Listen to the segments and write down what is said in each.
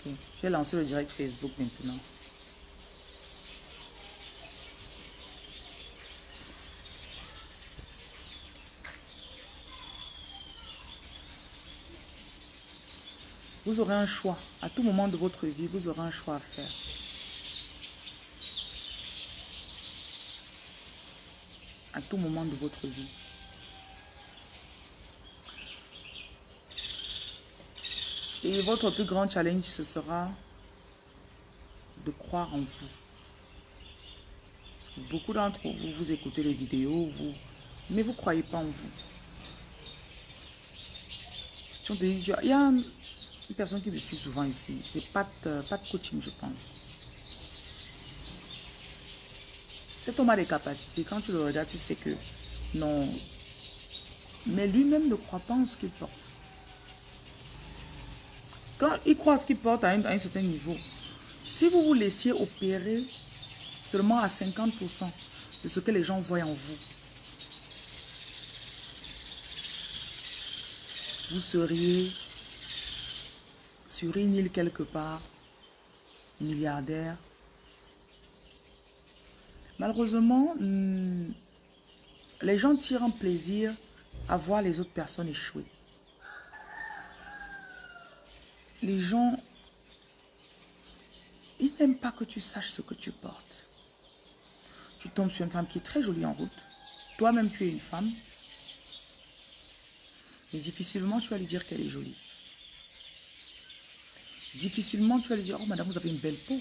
Ok. J'ai lancé le direct Facebook maintenant. Vous aurez un choix. À tout moment de votre vie, vous aurez un choix à faire. À tout moment de votre vie. Et votre plus grand challenge, ce sera de croire en vous. Parce que beaucoup d'entre vous, vous écoutez les vidéos, mais vous ne croyez pas en vous. Il y a une personne qui me suit souvent ici. C'est pas de coaching, je pense. Cet homme a des capacités. Quand tu le regardes, tu sais que non. Mais lui-même ne croit pas en ce qu'il porte. Quand il croit en ce qu'il porte à un certain niveau, si vous vous laissiez opérer seulement à 50% de ce que les gens voient en vous, vous seriez sur une île quelque part, milliardaire. Malheureusement, les gens tirent un plaisir à voir les autres personnes échouer. Les gens, ils n'aiment pas que tu saches ce que tu portes. Tu tombes sur une femme qui est très jolie en route. Toi-même, tu es une femme. Et difficilement, tu vas lui dire qu'elle est jolie. Difficilement, tu vas lui dire, oh madame, vous avez une belle peau.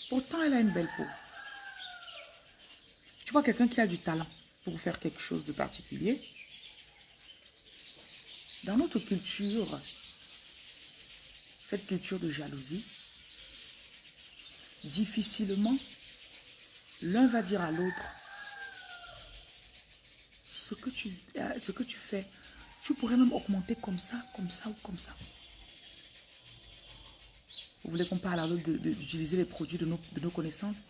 Pourtant, elle a une belle peau. Tu vois quelqu'un qui a du talent pour faire quelque chose de particulier. Dans notre culture, cette culture de jalousie, difficilement, l'un va dire à l'autre, ce que tu fais, tu pourrais même augmenter comme ça ou comme ça. Vous voulez qu'on parle alors d'utiliser les produits de nos connaissances?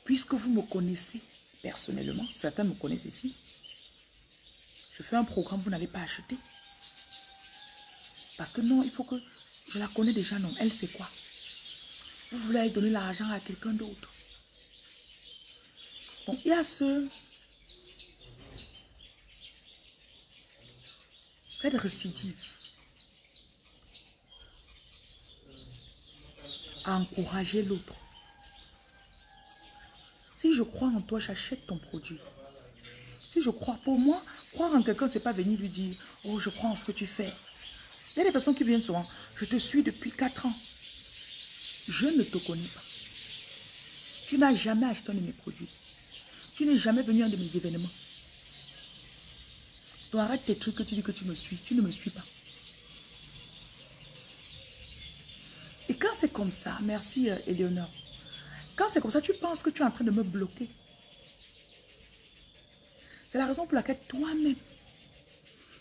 Puisque vous me connaissez personnellement, certains me connaissent ici, je fais un programme, vous n'allez pas acheter. Parce que non, il faut que... Je la connais déjà, non. Elle sait quoi? Vous voulez aller donner l'argent à quelqu'un d'autre. Donc, il y a cette récidive à encourager l'autre. Si je crois en toi, j'achète ton produit. Si je crois, pour moi, croire en quelqu'un, ce n'est pas venir lui dire, oh, je crois en ce que tu fais. Il y a des personnes qui viennent souvent, je te suis depuis 4 ans. Je ne te connais pas. Tu n'as jamais acheté un de mes produits. Tu n'es jamais venu à un de mes événements. Donc arrête tes trucs que tu dis que tu me suis. Tu ne me suis pas. Et quand c'est comme ça, merci Éléonore. Quand c'est comme ça, tu penses que tu es en train de me bloquer. C'est la raison pour laquelle toi-même,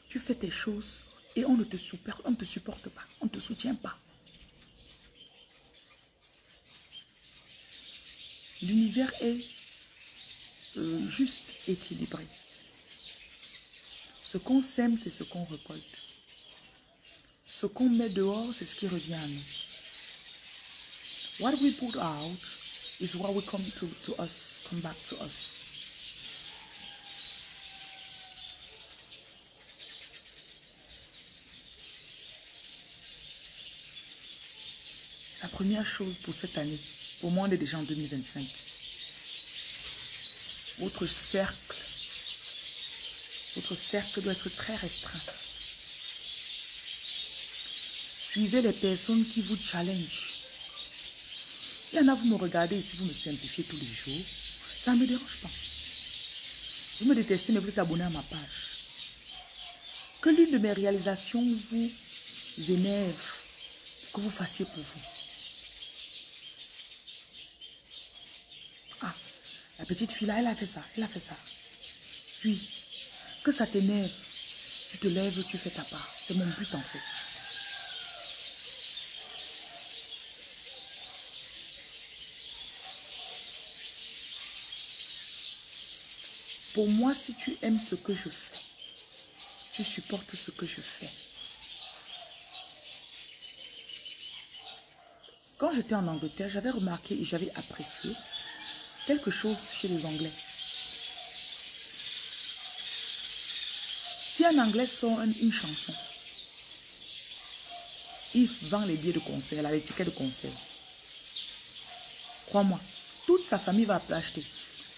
tu fais tes choses et on ne te supporte pas. On ne te soutient pas. L'univers est juste équilibré. Ce qu'on sème, c'est ce qu'on récolte. Ce qu'on met dehors, c'est ce qui revient à nous. What we put out is what will come back to us. La première chose pour cette année, pour moi on est déjà en 2025, votre cercle doit être très restreint. Suivez les personnes qui vous challengent. Il y en a, vous me regardez ici, vous me simplifiez tous les jours. Ça ne me dérange pas. Vous me détestez, mais vous êtes abonné à ma page. Que l'une de mes réalisations vous énerve, que vous fassiez pour vous. Ah, la petite fille là, elle a fait ça, elle a fait ça. Puis, que ça t'énerve, tu te lèves, tu fais ta part. C'est mon but en fait. Pour moi, si tu aimes ce que je fais, Tu supportes ce que je fais. Quand j'étais en Angleterre, j'avais remarqué et j'avais apprécié quelque chose chez les Anglais. Si un Anglais sort une chanson, il vend les billets de concert, les tickets de concert. Crois-moi, toute sa famille va l'acheter.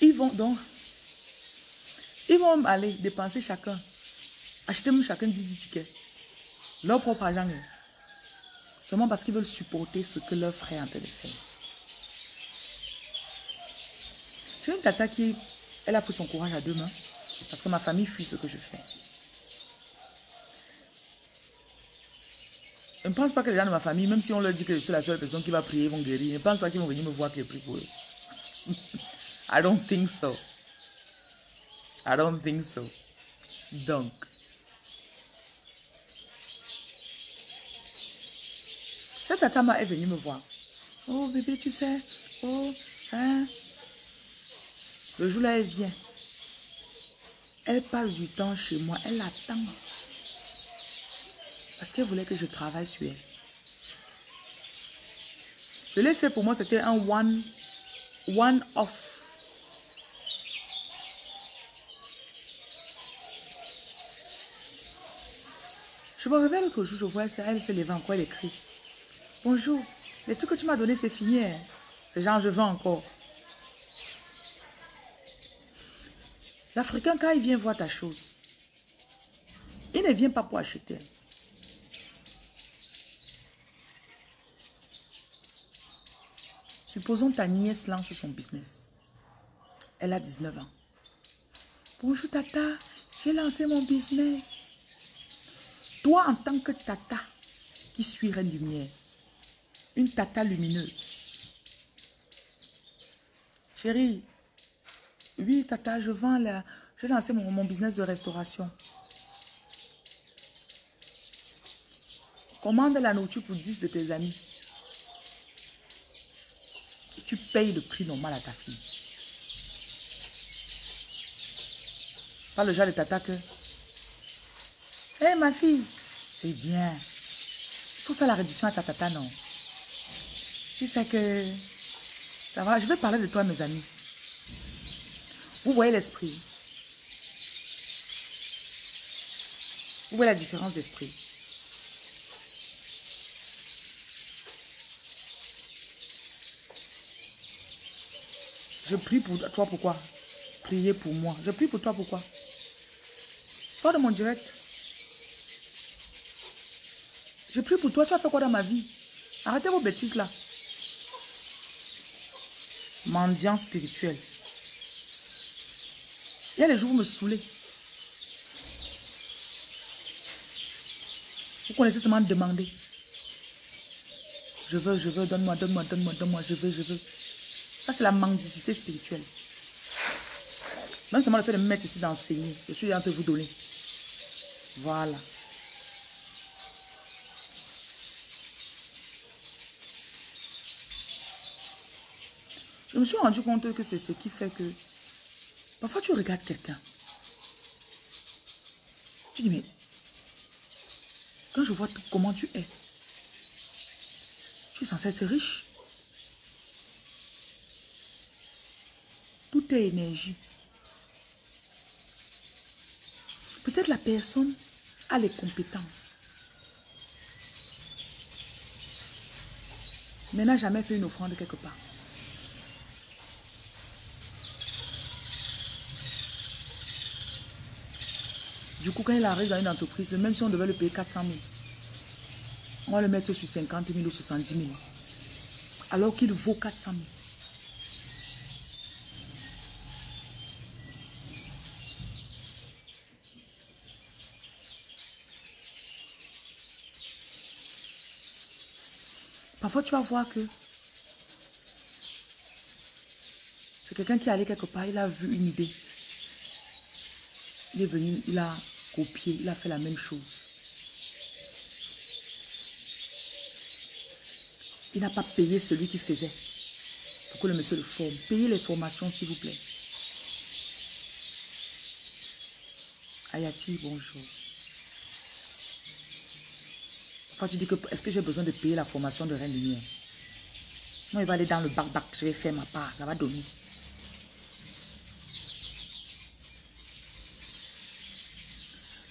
Ils vont aller dépenser chacun, acheter même chacun 10 tickets. Leur propre argent. Seulement parce qu'ils veulent supporter ce que leur frère est en train de faire. J'ai une tata qui, elle a pris son courage à deux mains parce que ma famille fuit ce que je fais. Je ne pense pas que les gens de ma famille, même si on leur dit que je suis la seule personne qui va prier, ils vont guérir. Je ne pense pas qu'ils vont venir me voir que je prie pour eux. I don't think so. I don't think so. Donc, cette tata est venue me voir. Oh bébé, tu sais. Oh, hein. Le jour-là, elle vient. Elle passe du temps chez moi. Elle attend. Parce qu'elle voulait que je travaille sur elle. Je l'ai fait pour moi, c'était un one-off. Je me réveille l'autre jour, je vois elle se levait encore, elle écrit. Bonjour, les trucs que tu m'as donné, c'est fini. Hein. C'est genre, je vends encore. L'Africain, quand il vient voir ta chose, il ne vient pas pour acheter. Supposons ta nièce lance son business. Elle a 19 ans. Bonjour tata, j'ai lancé mon business. Toi, en tant que tata qui suit Reine Lumière, une tata lumineuse. Chérie, oui tata, je vends là. J'ai lancé mon business de restauration. Commande la nourriture pour 10 de tes amis. Et tu payes le prix normal à ta fille. Pas le genre de tata que... Hé ma fille, c'est bien. Il faut faire la réduction à ta tata, non. Tu sais que... Ça va, je vais parler de toi à mes amis. Vous voyez l'esprit. Vous voyez la différence d'esprit. Je prie pour toi, pourquoi? Priez pour moi. Je prie pour toi, pourquoi? Sors de mon direct. Je prie pour toi, tu as fait quoi dans ma vie? Arrêtez vos bêtises là. Mendiant spirituel. Il y a des jours où vous me saoulez. Vous connaissez seulement demander. Je veux, donne-moi, je veux. Ça, c'est la mendicité spirituelle. Même seulement le fait de me mettre ici d'enseigner. Je suis en train de vous donner. Voilà. Je me suis rendu compte que c'est ce qui fait que... Parfois, tu regardes quelqu'un. Tu dis, mais... Quand je vois comment tu es, tu es censé être riche. Tout est énergie. Peut-être la personne a les compétences, mais n'a jamais fait une offrande quelque part. Du coup, quand il arrive dans une entreprise, même si on devait le payer 400 000, on va le mettre sur 50 000 ou 70 000, alors qu'il vaut 400 000. Parfois, tu vas voir que c'est quelqu'un qui est allé quelque part, il a vu une idée. Il est venu, il a copié, il a fait la même chose. Il n'a pas payé celui qui faisait pour que le monsieur le forme. Payez les formations, s'il vous plaît. Ayati, bonjour. Enfin, tu dis que est-ce que j'ai besoin de payer la formation de Reine Lumière? Non, il va aller dans le bac, je vais faire ma part, ça va donner.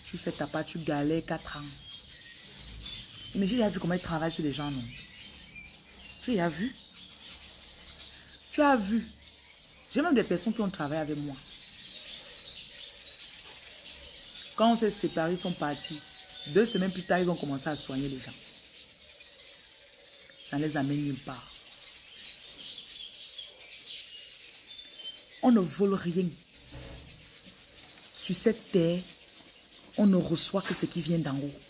Tu fais ta part, tu galères 4 ans. Mais j'ai déjà vu comment il travaille sur les gens, non? Tu as vu? Tu as vu? J'ai même des personnes qui ont travaillé avec moi. Quand on s'est séparés, ils sont partis. 2 semaines plus tard, ils ont commencé à soigner les gens. Ça ne les amène nulle part. On ne vole rien. Sur cette terre, on ne reçoit que ce qui vient d'en haut.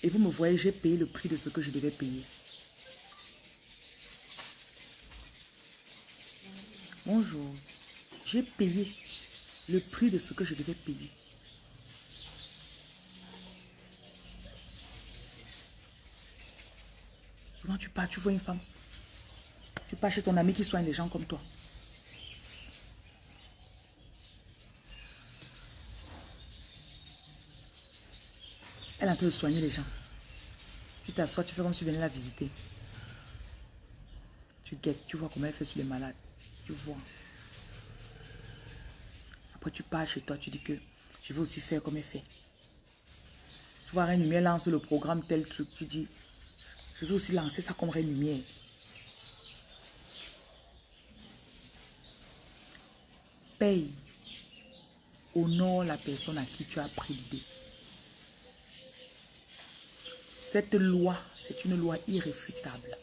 Et vous me voyez, j'ai payé le prix de ce que je devais payer. Bonjour. J'ai payé le prix de ce que je devais payer. Souvent, tu pars, tu vois une femme. Tu pars chez ton ami qui soigne les gens comme toi. Elle est en train de soigner les gens. Tu t'assois, tu fais comme si tu venais la visiter. Tu guettes, tu vois comment elle fait sur les malades. Tu vois. Après, tu pars chez toi, tu dis que je vais aussi faire comme elle fait. Tu vois, Reine Lumière lance le programme tel truc. Tu dis, je vais aussi lancer ça comme Reine Lumière. Paye. Honore la personne à qui tu as pris l'idée. Cette loi, c'est une loi irréfutable.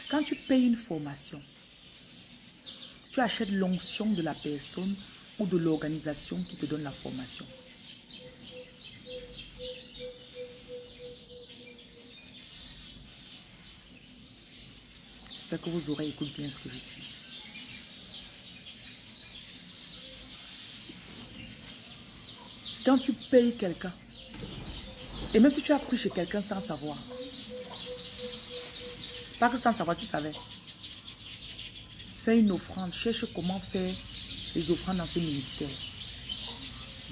Quand tu payes une formation, tu achètes l'onction de la personne ou de l'organisation qui te donne la formation. J'espère que vos oreilles écoutent bien ce que je dis. Quand tu payes quelqu'un, et même si tu as pris chez quelqu'un sans savoir, pas que sans savoir, tu savais, fais une offrande, cherche comment faire les offrandes dans ce ministère.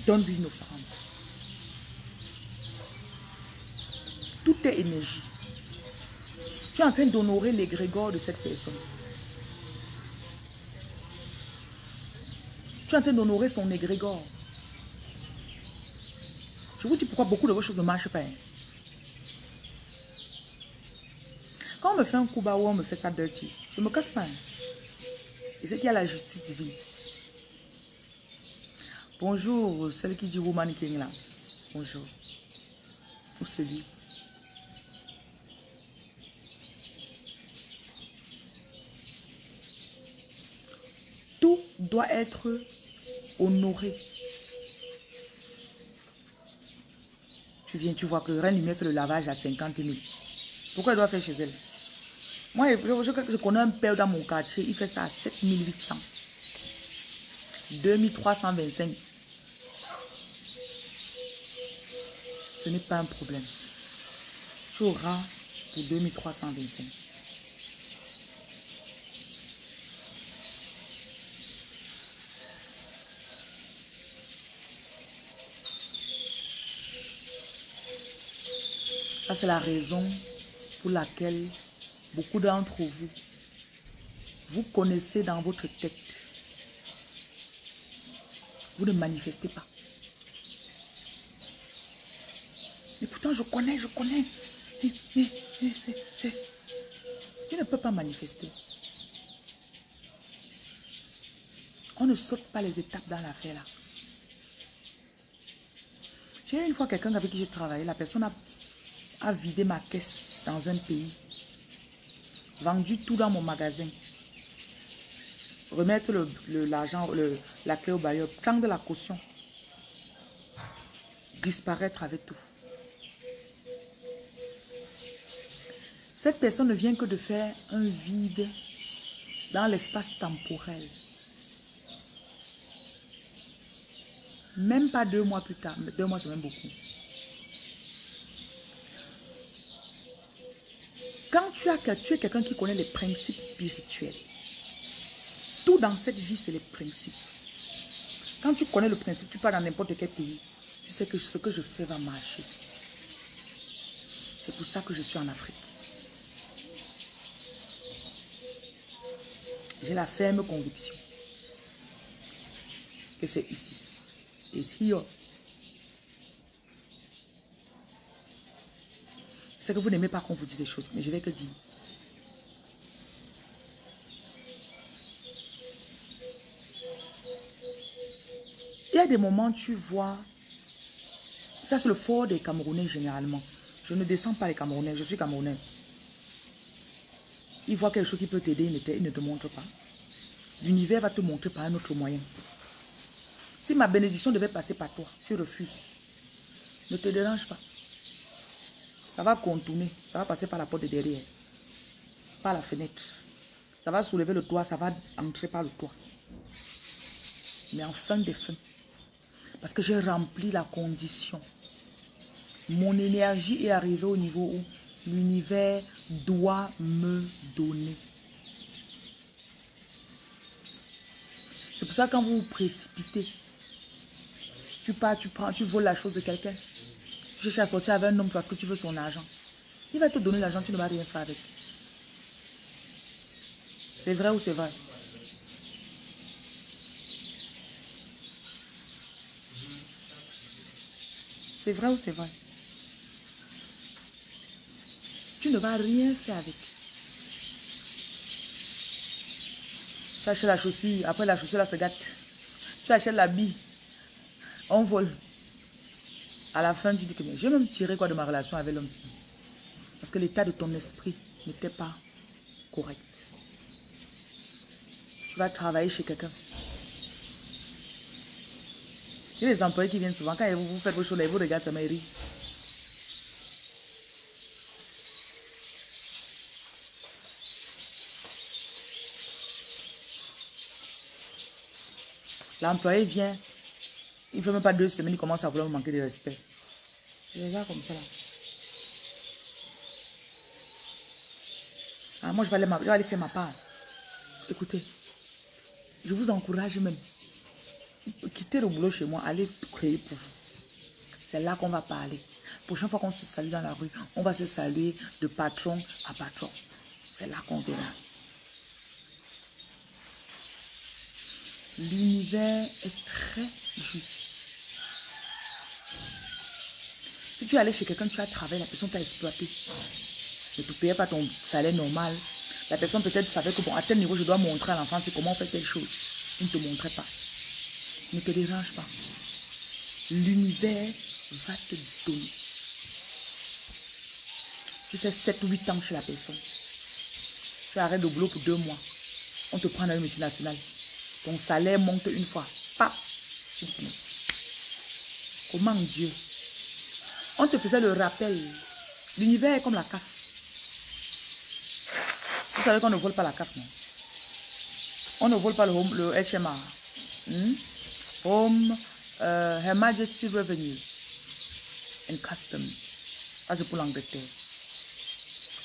Donne-lui une offrande. Tout est énergie. Tu es en train d'honorer l'égrégore de cette personne. Tu es en train d'honorer son égrégore. Je vous dis pourquoi beaucoup de vos choses ne marchent pas. Quand on me fait un coup bas ou on me fait ça dirty, je ne me casse pas. Et c'est qu'il y a la justice divine. Bonjour, celle qui dit Woman King là. Bonjour. Ou celui. Tout doit être honoré. Tu viens, tu vois que Reine Lumière fait le lavage à 50 000. Pourquoi elle doit faire chez elle? Moi, je connais un père dans mon quartier, il fait ça à 7 800. 2325. Ce n'est pas un problème. Tu auras pour 2325. Ça, c'est la raison pour laquelle beaucoup d'entre vous, vous connaissez dans votre tête. Vous ne manifestez pas. Mais pourtant, je connais. Tu ne peux pas manifester. On ne saute pas les étapes dans l'affaire là. J'ai eu une fois quelqu'un avec qui j'ai travaillé. La personne a vidé ma caisse dans un pays. Vendu tout dans mon magasin. Remettre l'argent, la clé au bailleur. Prendre de la caution. Disparaître avec tout. Cette personne ne vient que de faire un vide dans l'espace temporel. Même pas 2 mois plus tard. 2 mois, c'est même beaucoup. Quand tu es quelqu'un qui connaît les principes spirituels, tout dans cette vie, c'est les principes. Quand tu connais le principe, tu pars dans n'importe quel pays. Tu sais que ce que je fais va marcher. C'est pour ça que je suis en Afrique. J'ai la ferme conviction que c'est ici. It's here. C'est que vous n'aimez pas qu'on vous dise des choses, mais je vais que dire. Il y a des moments, tu vois, ça c'est le fort des Camerounais généralement. Je ne descends pas les Camerounais, je suis Camerounaise. Il voit quelque chose qui peut t'aider, il ne te montre pas. L'univers va te montrer par un autre moyen. Si ma bénédiction devait passer par toi, tu refuses. Ne te dérange pas. Ça va contourner, ça va passer par la porte de derrière, par la fenêtre. Ça va soulever le toit, ça va entrer par le toit. Mais en fin de fin, parce que j'ai rempli la condition, mon énergie est arrivée au niveau où l'univers doit me donner. C'est pour ça que quand vous vous précipitez, tu pars, tu voles la chose de quelqu'un. Tu cherches à sortir avec un homme parce que tu veux son argent. Il va te donner l'argent, tu ne vas rien faire avec. C'est vrai ou c'est vrai? C'est vrai ou c'est vrai? Tu ne vas rien faire avec. Tu achètes la chaussure, après la chaussure là se gâte. Tu achètes l'habit, on vole. À la fin, tu dis que j'ai même tiré quoi de ma relation avec l'homme. Parce que l'état de ton esprit n'était pas correct. Tu vas travailler chez quelqu'un. Il y a les employés qui viennent souvent. Quand vous faites vos choses, ils vous regardent, ça mérite. L'employé vient, il ne fait même pas 2 semaines, il commence à vouloir me manquer de respect. Je regarde comme ça là. Ah, moi, je vais aller faire ma part. Écoutez, je vous encourage même. Quittez le boulot chez moi, allez créer pour vous. C'est là qu'on va parler. Prochaine fois qu'on se salue dans la rue, on va se saluer de patron à patron. C'est là qu'on verra. L'univers est très juste. Si tu es allé chez quelqu'un, tu as travaillé, la personne t'a exploité. Ne te payais pas ton salaire normal. La personne peut-être savait que bon, à tel niveau, je dois montrer à l'enfant c'est comment on fait telle chose. Il ne te montrait pas. Ne te dérange pas. L'univers va te donner. Tu fais 7 ou 8 ans chez la personne. Tu arrêtes le boulot pour 2 mois. On te prend dans une multinationale. Ton salaire monte une fois. Pas. Comment Dieu? On te faisait le rappel. L'univers est comme la CAF. Vous savez qu'on ne vole pas la CAF, non? On ne vole pas le HMA. Home, Her Majesty Revenue and Customs. Ça, c'est pour l'Angleterre.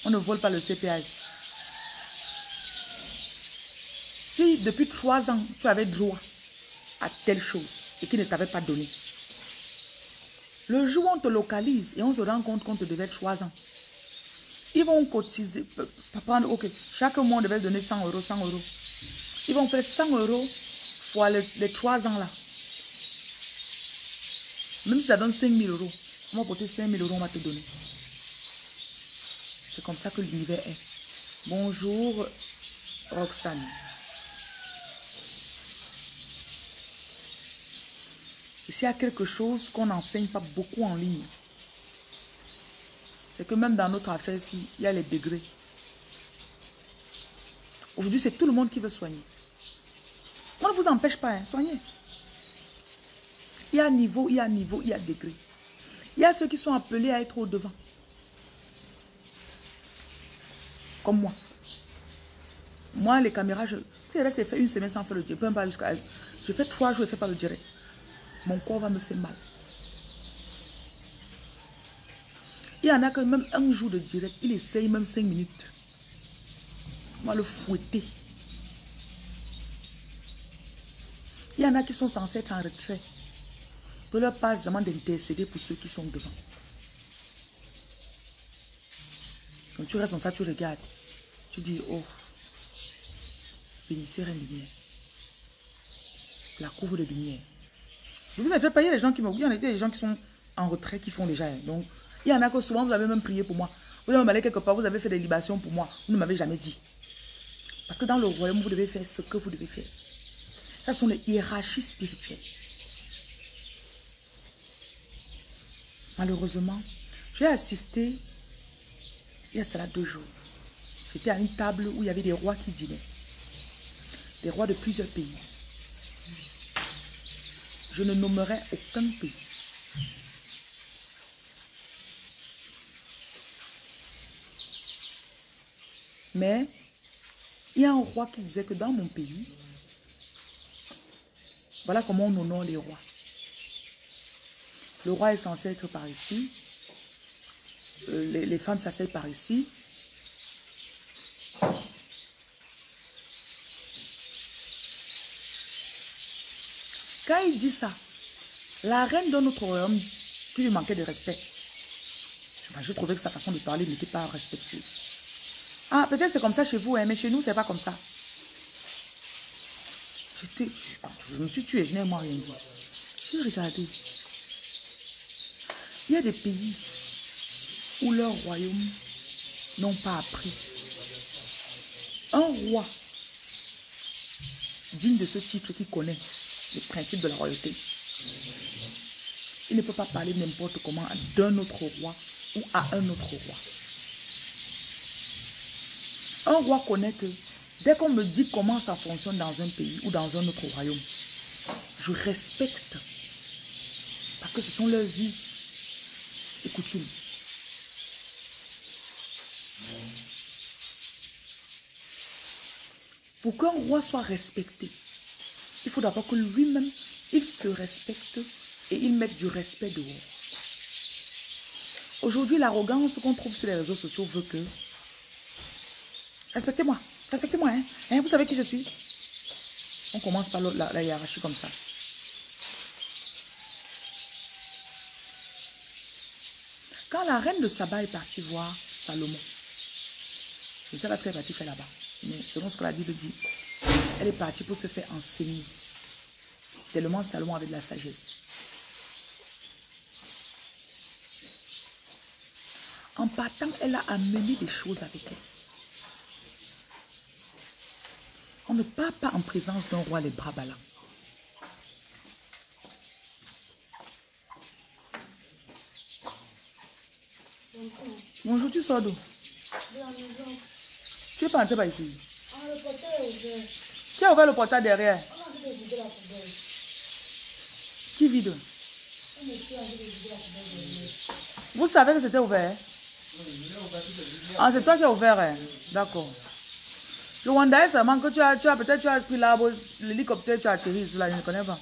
On ne vole pas le CPS. Si depuis 3 ans, tu avais droit à telle chose et qu'il ne t'avait pas donné, le jour où on te localise et on se rend compte qu'on te devait 3 ans, ils vont cotiser, prendre, ok, chaque mois on devait donner 100 euros, 100 euros. Ils vont faire 100 euros fois les 3 ans là. Même si ça donne 5 000 euros, on va porter 5 000 euros, on va te donner. C'est comme ça que l'univers est. Bonjour Roxane. Et s'il y a quelque chose qu'on n'enseigne pas beaucoup en ligne, c'est que même dans notre affaire, il y a les degrés. Aujourd'hui, c'est tout le monde qui veut soigner. On ne vous empêche pas, hein, soigner. Il y a niveau, il y a niveau, il y a degré. Il y a ceux qui sont appelés à être au-devant. Comme moi. Moi, les caméras, je reste fait 1 semaine sans faire le direct. Je fais 3 jours, je ne fais pas le direct. Mon corps va me faire mal. Il y en a que même un jour de direct, il essaye même 5 minutes. On va le fouetter. Il y en a qui sont censés être en retrait. De leur part, je demande d'intercéder pour ceux qui sont devant. Donc tu restes comme ça, tu regardes. Tu dis, oh, bénissez reine lumière. La couvre de lumière. Je vous ai fait payer les gens qui m'ont... Il y en a des gens qui sont en retrait, qui font déjà. Donc, il y en a que souvent, vous avez même prié pour moi. Vous avez même allé quelque part, vous avez fait des libations pour moi. Vous ne m'avez jamais dit. Parce que dans le royaume, vous devez faire ce que vous devez faire. Ce sont les hiérarchies spirituelles. Malheureusement, j'ai assisté, il y a cela 2 jours. J'étais à une table où il y avait des rois qui dînaient. Des rois de plusieurs pays. Je ne nommerai aucun pays. Mais il y a un roi qui disait que dans mon pays, voilà comment on honore les rois. Le roi est censé être par ici. Les femmes s'asseyent par ici. Quand il dit ça, la reine de notre royaume, qui lui manquait de respect, je trouvais que sa façon de parler n'était pas respectueuse. Ah, peut-être c'est comme ça chez vous, hein, mais chez nous, c'est pas comme ça. Je me suis tuée, je n'ai moi rien dit. J'ai regardé. Il y a des pays où leurs royaumes n'ont pas appris. Un roi digne de ce titre qui connaît les principes de la royauté, il ne peut pas parler n'importe comment d'un autre roi ou à un autre roi. Un roi connaît que dès qu'on me dit comment ça fonctionne dans un pays ou dans un autre royaume, je respecte parce que ce sont leurs us et coutumes. Pour qu'un roi soit respecté, il faut d'abord que lui-même, il se respecte et il mette du respect dehors. Aujourd'hui, l'arrogance qu'on trouve sur les réseaux sociaux veut que... Respectez-moi, respectez-moi, hein? Vous savez qui je suis? On commence par la hiérarchie comme ça. Quand la reine de Saba est partie voir Salomon, je ne sais pas ce qu'elle est partie faire là-bas, mais selon ce que la Bible dit, elle est partie pour se faire enseigner. Tellement Salomon avait de la sagesse. En partant, elle a amené des choses avec elle. On ne part pas en présence d'un roi les bras ballants. Bonjour, tu sors d'où? Tu es pas entré par ici? Ah, le portail est ouvert. Qui a ouvert le portail derrière? On a envie de vider la poubelle. Qui vide? On a envie de vider la poubelle derrière. Vous savez que c'était ouvert? Ah, c'est toi qui as ouvert, hein? D'accord. Le Rwanda, seulement que peut-être tu as pris l'arbre, l'hélicoptère, tu as atterri là, je ne connais pas.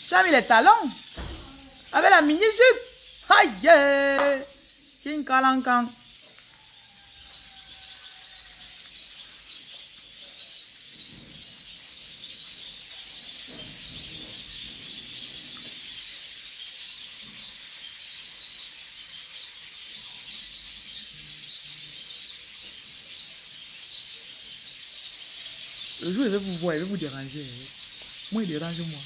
Tu as mis les talons avec la mini-jupe. Aïe! Chinkalankan. Le jour où il va vous voir, il va vous déranger. Moi, il dérange moi.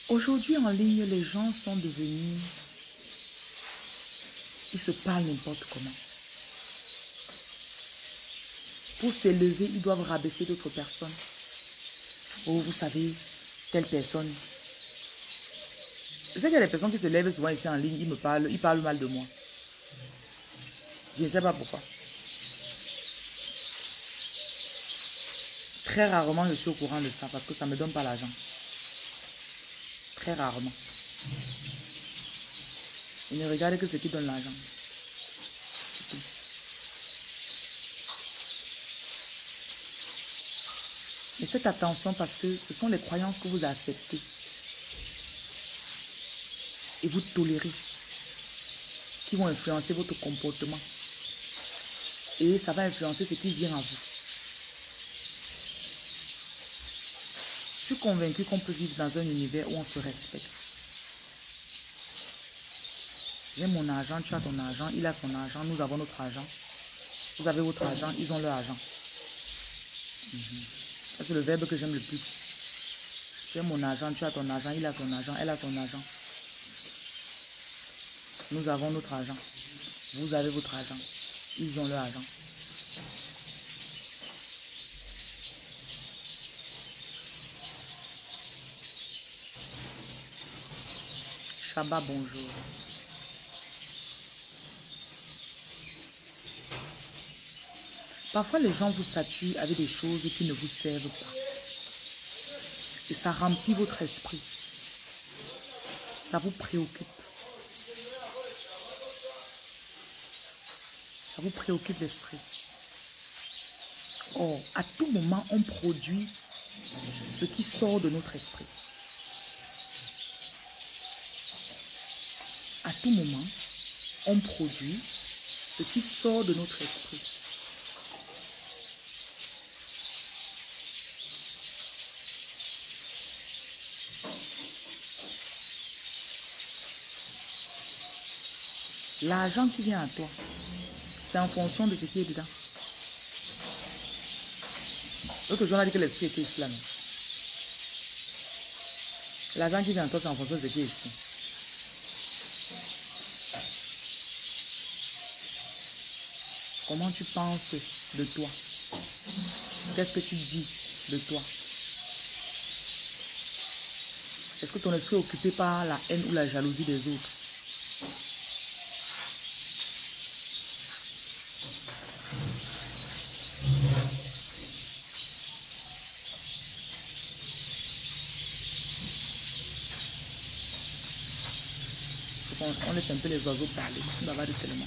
Aujourd'hui, en ligne, les gens sont devenus... Ils se parlent n'importe comment. Pour s'élever, ils doivent rabaisser d'autres personnes. Oh, vous savez, telle personne. Je sais qu'il y a des personnes qui se lèvent souvent ici en ligne, ils parlent mal de moi. Je ne sais pas pourquoi. Très rarement, je suis au courant de ça parce que ça ne me donne pas l'argent. Très rarement. Je ne regarde que ce qui donne l'argent. Mais faites attention parce que ce sont les croyances que vous acceptez et vous tolérez qui vont influencer votre comportement. Et ça va influencer ce qui vient à vous. Je suis convaincue qu'on peut vivre dans un univers où on se respecte. J'ai mon argent, tu as ton argent, il a son argent, nous avons notre argent. Vous avez votre argent, ils ont leur argent. Ça, c'est le verbe que j'aime le plus. J'ai mon argent, tu as ton argent, il a son argent, elle a son argent. Nous avons notre argent. Vous avez votre argent. Ils ont leur argent. Shabbat, bonjour. Parfois, les gens vous saturent avec des choses qui ne vous servent pas. Et ça remplit votre esprit. Ça vous préoccupe. Ça vous préoccupe l'esprit. Or, à tout moment, on produit ce qui sort de notre esprit. À tout moment, on produit ce qui sort de notre esprit. L'argent qui vient à toi, c'est en fonction de ce qui est dedans. L'autre jour, on a dit que l'esprit était islamique. L'argent qui vient à toi, c'est en fonction de ce qui est ici. Comment tu penses de toi? Qu'est-ce que tu dis de toi? Est-ce que ton esprit est occupé par la haine ou la jalousie des autres? On laisse un peu les oiseaux parler. On va de tellement.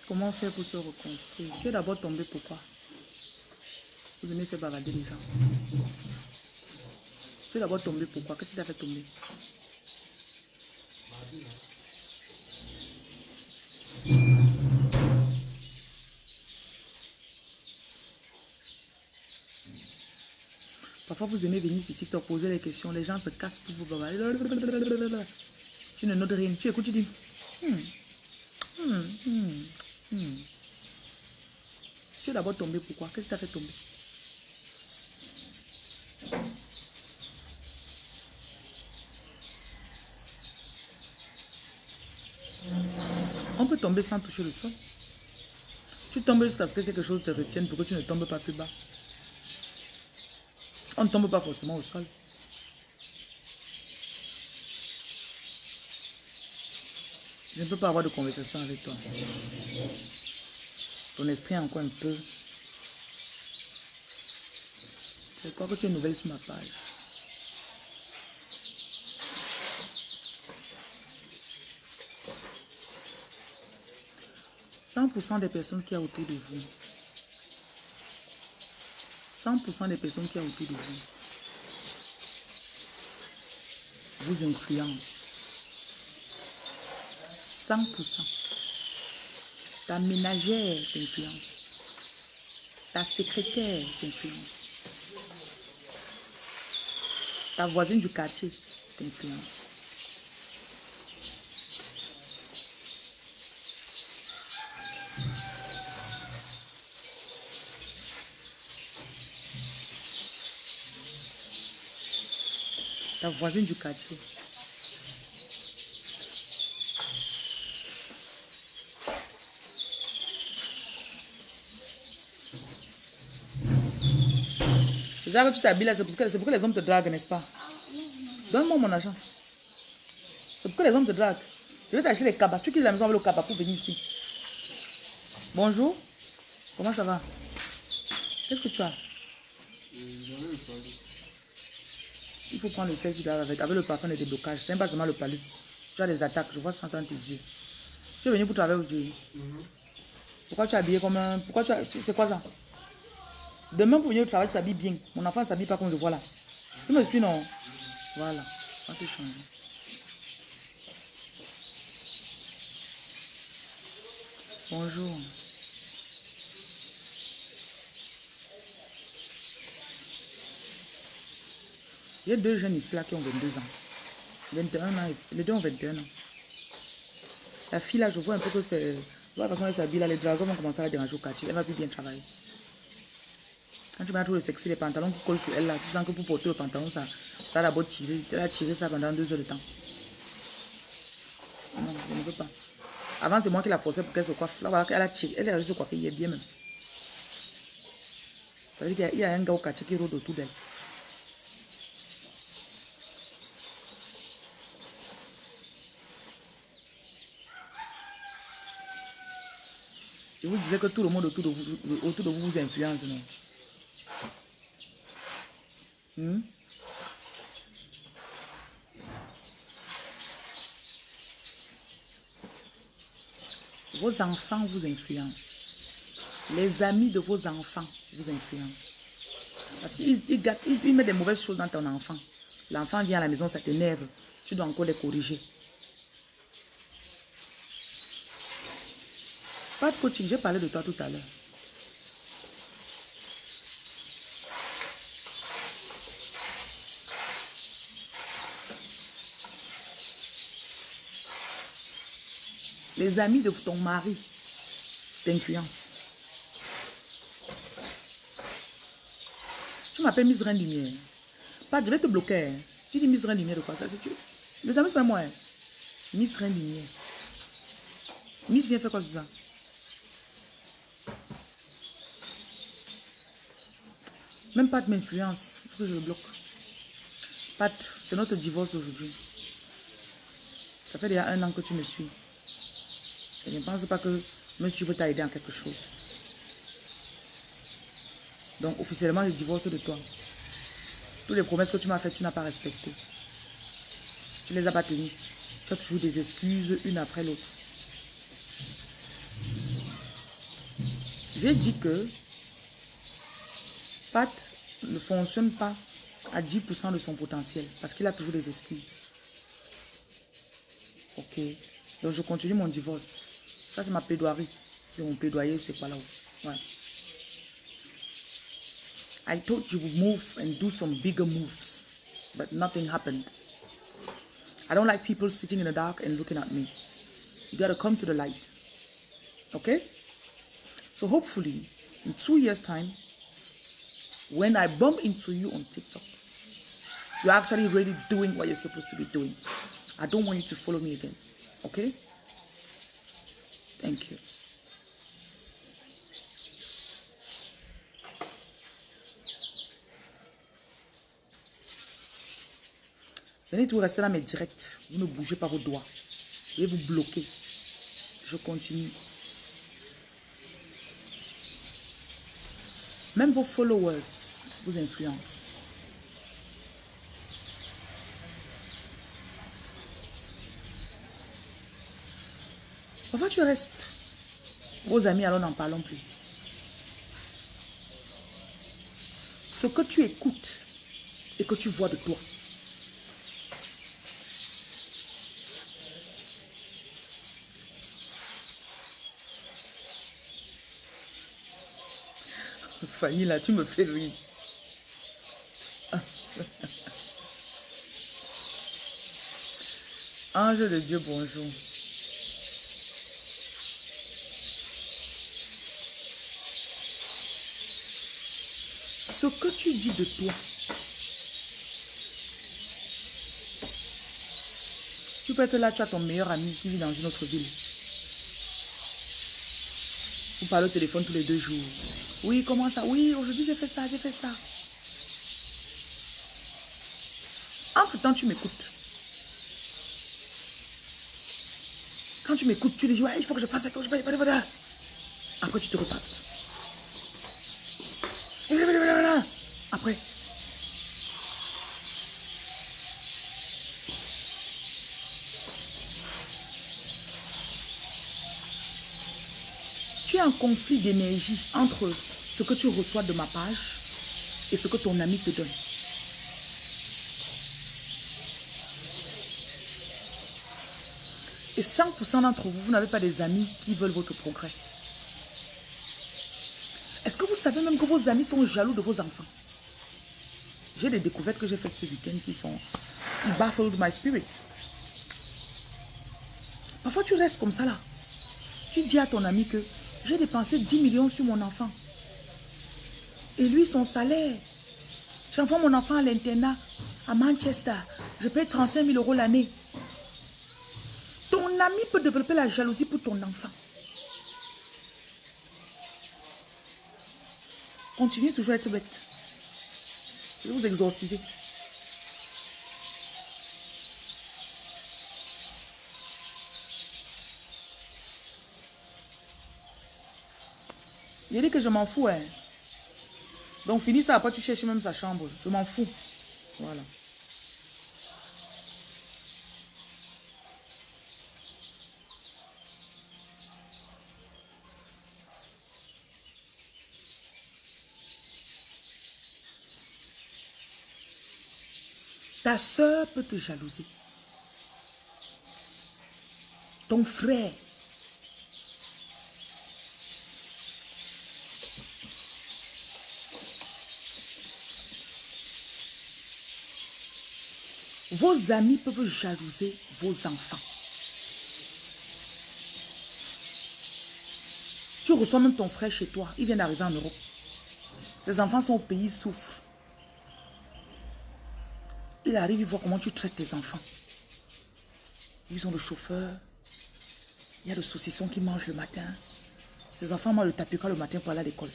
Comment faire pour se reconstruire? Tu es d'abord tombé pourquoi? Vous aimez faire bavader les gens. Tu es d'abord tombé pourquoi? Qu'est-ce qui t'a fait tomber? Parfois vous aimez venir sur TikTok poser les questions. Les gens se cassent pour vous bavader. Tu ne notes rien. Tu écoutes, tu dis. Tu es d'abord tombé pourquoi? Qu'est-ce qui t'a fait tomber? On peut tomber sans toucher le sol. Tu tombes jusqu'à ce que quelque chose te retienne pour que tu ne tombes pas plus bas. On ne tombe pas forcément au sol. Je ne peux pas avoir de conversation avec toi. Ton esprit est encore un peu. Je crois que tu es nouvelle sur ma page. « 100% des personnes qui y a autour de vous. 100% des personnes qui y a autour de vous vous influencent. 100%. Ta ménagère t'influence. Ta secrétaire t'influence. Ta voisine du quartier t'influence. Ta voisine du quartier. Déjà que tu t'habilles là, c'est pour que les hommes te draguent, n'est-ce pas? Donne-moi mon argent. C'est pour que les hommes te draguent. Je vais t'acheter les cabas. Tu quittes la maison avec le cabas pour venir ici. Bonjour. Comment ça va? Qu'est-ce que tu as? Il faut prendre le selfie avec le parfum de déblocage. C'est pas seulement le palu. Tu as des attaques. Je vois ça dans tes yeux. Tu es venu pour travailler aujourd'hui. Pourquoi tu es habillé comme un... Pourquoi tu as... C'est quoi ça? Demain pour venir au travail, tu t'habilles bien. Mon enfant ne s'habille pas comme je vois là. Tu me suis, non? Voilà. On va te changer. Bonjour. Il y a deux jeunes ici là qui ont 22 ans. 21 ans. Les deux ont 21 ans. La fille là, je vois un peu que c'est... Je vois la façon dont elle s'habille là. Les dragons vont commencer à la déranger au quartier. Elle va plus bien travailler. Quand tu mets trop de sexy, les pantalons qui collent sur elle là, tu sens que pour porter le pantalon, ça a d'abord tiré. Elle a tiré ça pendant 2 heures de temps. Non, je ne veux pas. Avant, c'est moi qui la forçais pour qu'elle se coiffe. Là, voilà, elle a tiré. Elle a réussi à se coiffer hier bien même. Ça veut dire qu'il y a un gars au quartier qui rôde autour d'elle. Je vous disais que tout le monde autour de vous vous influence, non? Vos enfants vous influencent. Les amis de vos enfants vous influencent. Parce qu'ils mettent des mauvaises choses dans ton enfant. L'enfant vient à la maison, ça t'énerve. Tu dois encore les corriger. Pas de coaching, j'ai parlé de toi tout à l'heure. Les amis de ton mari t'influencent. Tu m'appelles Miss Reine Lumière. Pas, je vais te bloquer. Hein. Tu dis Miss Reine Lumière de quoi ça? Le temps, c'est pas moi. Hein. Miss Reine Lumière. Miss vient faire quoi sur ça? Même Pat m'influence. Il faut que je le bloque. Pat, c'est notre divorce aujourd'hui. Ça fait déjà 1 an que tu me suis. Je ne pense pas que me suivre t'a aidé en quelque chose. Donc, officiellement, je divorce de toi. Toutes les promesses que tu m'as faites, tu n'as pas respectées. Tu ne les as pas tenues. Tu as toujours des excuses, une après l'autre. J'ai dit que Pat ne fonctionne pas à 10% de son potentiel parce qu'il a toujours des excuses. Ok. Donc, je continue mon divorce. Ça, c'est ma plaidoirie. C'est mon plaidoyer, c'est pas là-haut. Ouais. I thought you would move and do some bigger moves, but nothing happened. I don't like people sitting in the dark and looking at me. You gotta come to the light. Okay? So hopefully, in 2 years' time, when I bump into you on TikTok, you're actually really doing what you're supposed to be doing. I don't want you to follow me again. Okay? Thank you. Venez tout rester là, mais direct. Vous ne bougez pas vos doigts. Je vais vous bloquer. Je continue. Même vos followers vous influencent. Parfois, tu restes. Vos amis, alors n'en parlons plus. Ce que tu écoutes et que tu vois de toi. Fanny, là, tu me fais rire. Ange de Dieu, bonjour. Ce que tu dis de toi, tu peux être là, tu as ton meilleur ami qui vit dans une autre ville. Vous parlez au téléphone tous les 2 jours. Oui, comment ça? Oui, aujourd'hui j'ai fait ça, j'ai fait ça. Entre-temps, tu m'écoutes. Quand tu m'écoutes, tu dis, ouais, il faut que je fasse ça, que je fasse ça. Après, tu te retractes. Après. Tu as un conflit d'énergie entre ce que tu reçois de ma page et ce que ton ami te donne. Et 100% d'entre vous, vous n'avez pas des amis qui veulent votre progrès. Est-ce que vous savez même que vos amis sont jaloux de vos enfants? J'ai des découvertes que j'ai faites ce week-end qui sont... Ils baffled my spirit. Parfois, tu restes comme ça là. Tu dis à ton ami que j'ai dépensé 10 millions sur mon enfant. Et lui, son salaire. J'envoie mon enfant à l'internat à Manchester. Je paye 35 000 € l'année. Ton ami peut développer la jalousie pour ton enfant. Continuez toujours à être bête. Je vais vous exorciser. Il dit que je m'en fous. Hein. Donc finis ça, après tu cherches même sa chambre. Je m'en fous. Voilà. Ta soeur peut te jalouser. Ton frère. Vos amis peuvent jalouser vos enfants. Tu reçois même ton frère chez toi. Il vient d'arriver en Europe. Ses enfants sont au pays, ils souffrent. Il arrive, il voit comment tu traites tes enfants. Ils ont le chauffeur. Il y a le saucisson qui mange le matin. Ses enfants mangent le tapioca le matin pour aller à l'école.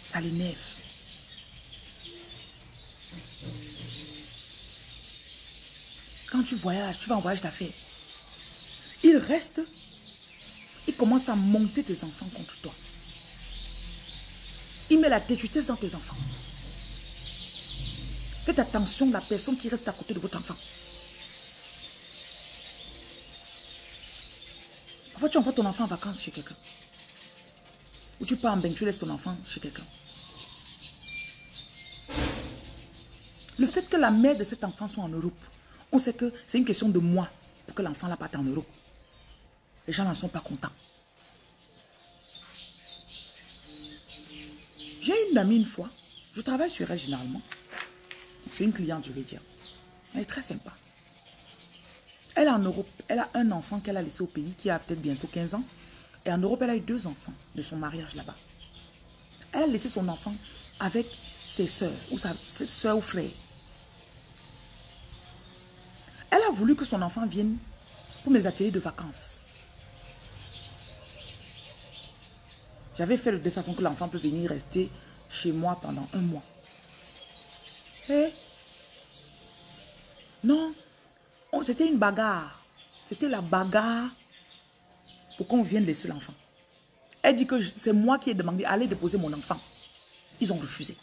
Ça l'énerve. Quand tu voyages, tu vas en voyage d'affaires. Il reste. Il commence à monter tes enfants contre toi. Il met la têtutesse dans tes enfants. Faites attention à la personne qui reste à côté de votre enfant. Parfois, tu envoies ton enfant en vacances chez quelqu'un. Ou tu pars en bain, tu laisses ton enfant chez quelqu'un. Le fait que la mère de cet enfant soit en Europe, on sait que c'est une question de mois pour que l'enfant la parte en Europe. Les gens n'en sont pas contents. J'ai une amie une fois, je travaille sur elle généralement. C'est une cliente, je vais dire. Elle est très sympa. Elle est en Europe, elle a un enfant qu'elle a laissé au pays qui a peut-être bientôt 15 ans. Et en Europe, elle a eu 2 enfants de son mariage là-bas. Elle a laissé son enfant avec ses soeurs ou ses soeurs ou frères. Elle a voulu que son enfant vienne pour mes ateliers de vacances. J'avais fait de façon que l'enfant peut venir rester chez moi pendant 1 mois. Et Non, c'était une bagarre. C'était la bagarre pour qu'on vienne laisser l'enfant. Elle dit que c'est moi qui ai demandé d'aller déposer mon enfant. Ils ont refusé.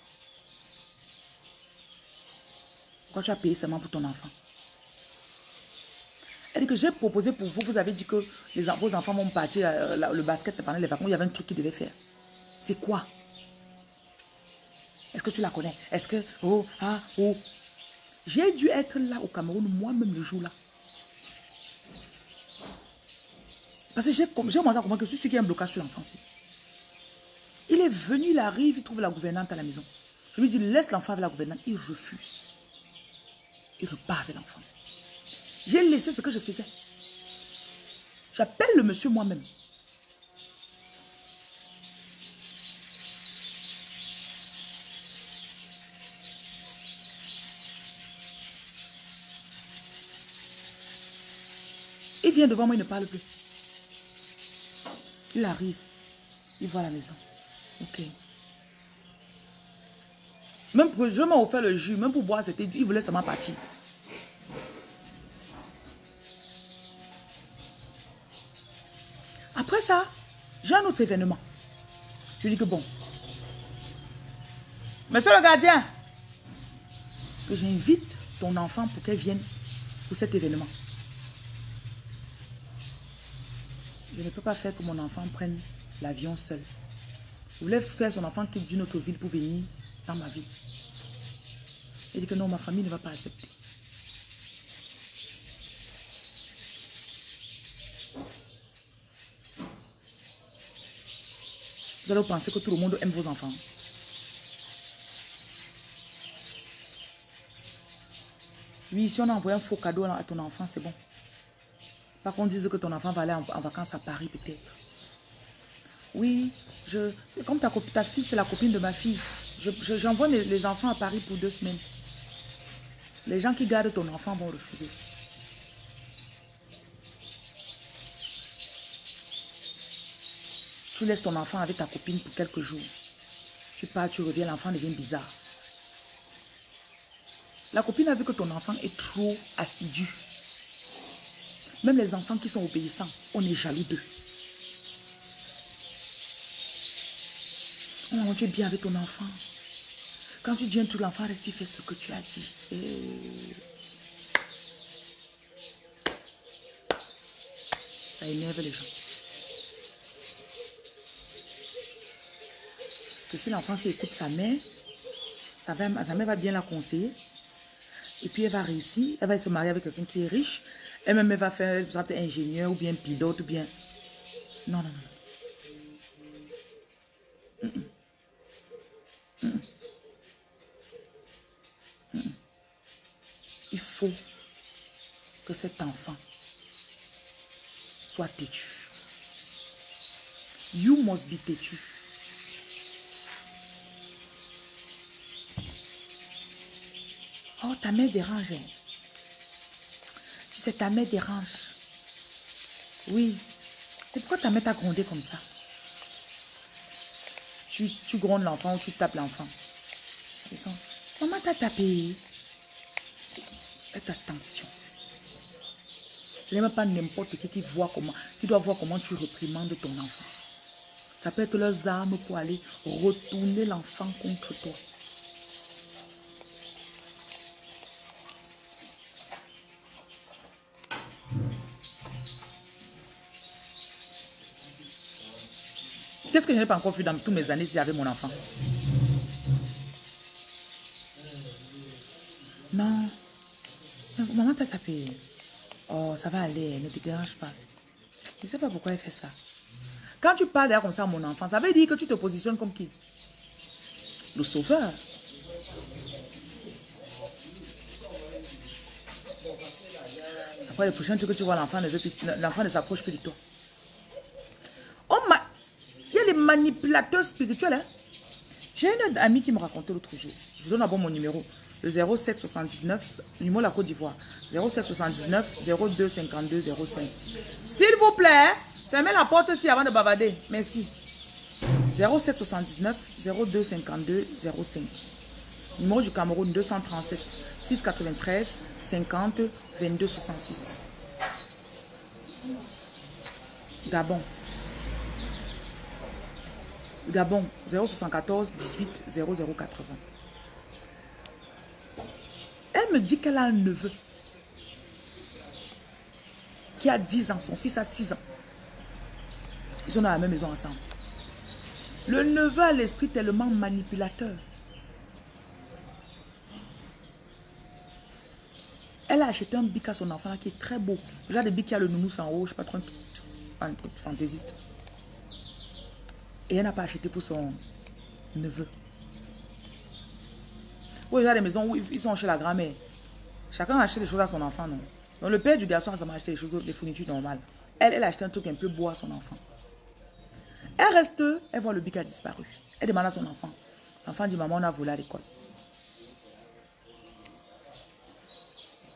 Pourquoi tu as payé seulement pour ton enfant? Elle dit que j'ai proposé pour vous, vous avez dit que vos enfants vont partir le basket pendant les vacances, il y avait un truc qu'ils devaient faire. C'est quoi? Est-ce que tu la connais? Est-ce que... Oh, ah, oh. J'ai dû être là au Cameroun moi-même le jour-là. Parce que j'ai commencé à comprendre que c'est celui qui a un blocage sur l'enfant. Il est venu, il arrive, il trouve la gouvernante à la maison. Je lui dis, laisse l'enfant avec la gouvernante. Il refuse. Il repart avec l'enfant. J'ai laissé ce que je faisais. J'appelle le monsieur moi-même. Il vient devant moi, il ne parle plus. Il arrive. Il voit la maison. Ok. Même pour, je m'ai offert le jus, même pour boire, il voulait seulement partir. Après ça, j'ai un autre événement. Je lui dis que bon. Monsieur le gardien, que j'invite ton enfant pour qu'elle vienne pour cet événement. Je ne peux pas faire que mon enfant prenne l'avion seul. Je voulais faire son enfant quitte d'une autre ville pour venir dans ma ville. Il dit que non, ma famille ne va pas accepter. Vous allez penser que tout le monde aime vos enfants. Oui, si on a envoyé un faux cadeau à ton enfant, c'est bon. Par contre, dise que ton enfant va aller en vacances à Paris peut-être. Oui, comme ta fille, c'est la copine de ma fille. J'envoie les enfants à Paris pour 2 semaines. Les gens qui gardent ton enfant vont refuser. Tu laisses ton enfant avec ta copine pour quelques jours. Tu pars, tu reviens, l'enfant devient bizarre. La copine a vu que ton enfant est trop assidu. Même les enfants qui sont obéissants, on est jaloux d'eux. Oh, tu es bien avec ton enfant. Quand tu dis un truc, l'enfant reste, il fait ce que tu as dit. Ça énerve les gens. Que si l'enfant écoute sa mère, sa mère va bien la conseiller. Et puis elle va réussir. Elle va se marier avec quelqu'un qui est riche. Elle-même elle va faire peut-être ingénieur ou bien pilote ou bien... Non, non, non. Il faut que cet enfant soit têtu. You must be têtu. Oh, ta mère dérange. Hein. Tu sais, ta mère dérange. Oui. Et pourquoi ta mère t'a grondé comme ça? Tu grondes l'enfant ou tu tapes l'enfant. Maman t'a tapé. Faites attention. Ce n'est même pas n'importe qui doit voir comment tu réprimandes ton enfant. Ça peut être leurs armes pour aller retourner l'enfant contre toi. Qu'est-ce que je n'ai pas encore vu dans toutes mes années si j'avais mon enfant? Non. Maman t'a tapé. Oh, ça va aller, ne te dérange pas. Je ne sais pas pourquoi elle fait ça. Quand tu parles comme ça à mon enfant, ça veut dire que tu te positionnes comme qui? Le sauveur. Après, le prochain truc que tu vois, l'enfant ne s'approche plus de toi. Il y a les manipulateurs spirituels. Hein? J'ai une amie qui me racontait l'autre jour. Je vous donne d'abord mon numéro. Le 07 79, numéro de la Côte d'Ivoire. 07 79 02 52 05. S'il vous plaît, fermez la porte ici avant de bavarder. Merci. 07 79 02 52 05. Numéro du Cameroun 237 693 50 22 66. Gabon. Gabon 074 18 00 80. Elle me dit qu'elle a un neveu qui a 10 ans, son fils a 6 ans. Ils sont dans la même maison ensemble. Le neveu a l'esprit tellement manipulateur. Elle a acheté un bic à son enfant qui est très beau. Le genre de bic qui a le nounous en haut, je ne sais pas trop, un truc fantaisiste. Et elle n'a pas acheté pour son neveu. Oui, il y a des maisons où ils sont chez la grand-mère. Chacun achète des choses à son enfant, non? Donc le père du garçon a acheté des choses, des fournitures normales. Elle a acheté un truc un peu beau à son enfant. Elle reste, elle voit le bic a disparu. Elle demande à son enfant. L'enfant dit, maman, on a volé à l'école.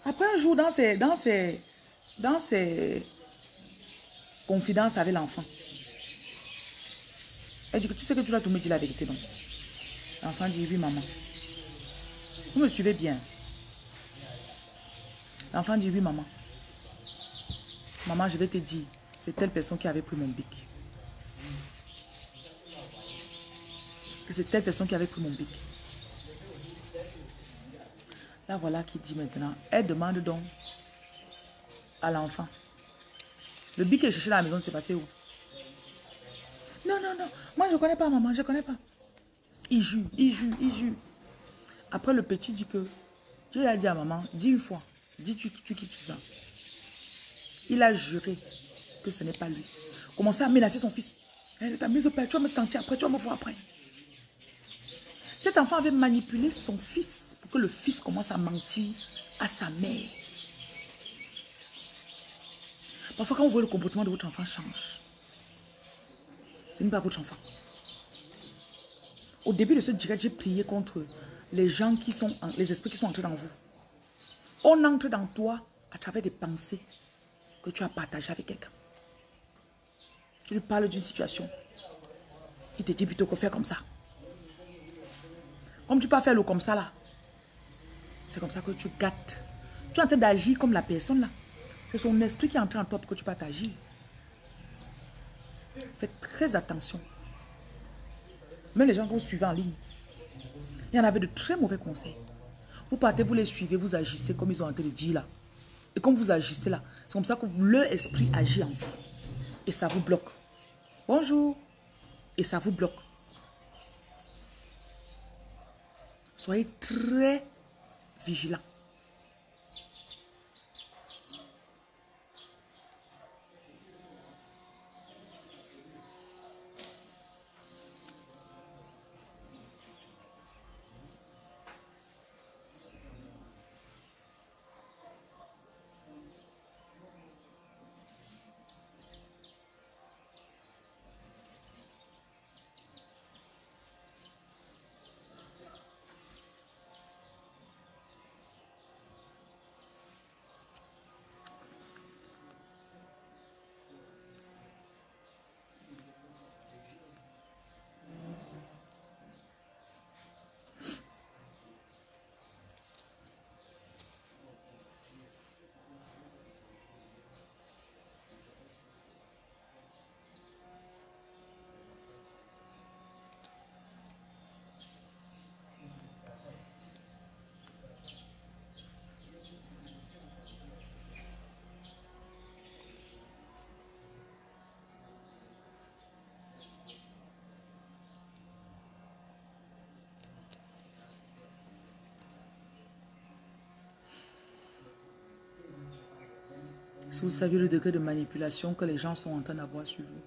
Après un jour, dans ses confidences avec l'enfant, elle dit que tu sais que tu dois tout me dire la vérité, non? L'enfant dit, oui, maman. Vous me suivez bien? L'enfant dit, oui, maman. Maman, je vais te dire, c'est telle personne qui avait pris mon bic. Que c'est telle personne qui avait pris mon bic. Là, voilà qui dit maintenant, elle demande donc à l'enfant. Le bic qu'elle cherchait dans la maison, c'est passé où? Non, non, non. Moi, je ne connais pas, maman, je ne connais pas. Il jure, il jure, il jure. Après, le petit dit que, je lui ai dit à maman, dis une fois, dis tu quittes ça. Il a juré que ce n'est pas lui. Commençait à menacer son fils. Elle t'a mis au père, tu vas me sentir après, tu vas me voir après. Cet enfant avait manipulé son fils pour que le fils commence à mentir à sa mère. Parfois, quand vous voyez le comportement de votre enfant change, ce n'est pas votre enfant. Au début de ce direct, j'ai prié contre les gens qui sont, les esprits qui sont entrés dans vous. On entre dans toi à travers des pensées que tu as partagées avec quelqu'un. Tu lui parles d'une situation. Il te dit plutôt que faire comme ça. Comme tu peux faire le comme ça là. C'est comme ça que tu gâtes. Tu es en train d'agir comme la personne là. C'est son esprit qui est entré en toi pour que tu peux t'agir. Faites très attention. Même les gens que vous suivez en ligne. Il y en avait de très mauvais conseils. Vous partez, vous les suivez, vous agissez comme ils ont en train de dire là. Et comme vous agissez là, c'est comme ça que leur esprit agit en vous. Et ça vous bloque. Bonjour. Et ça vous bloque. Soyez très vigilants. Si vous saviez le degré de manipulation que les gens sont en train d'avoir sur vous.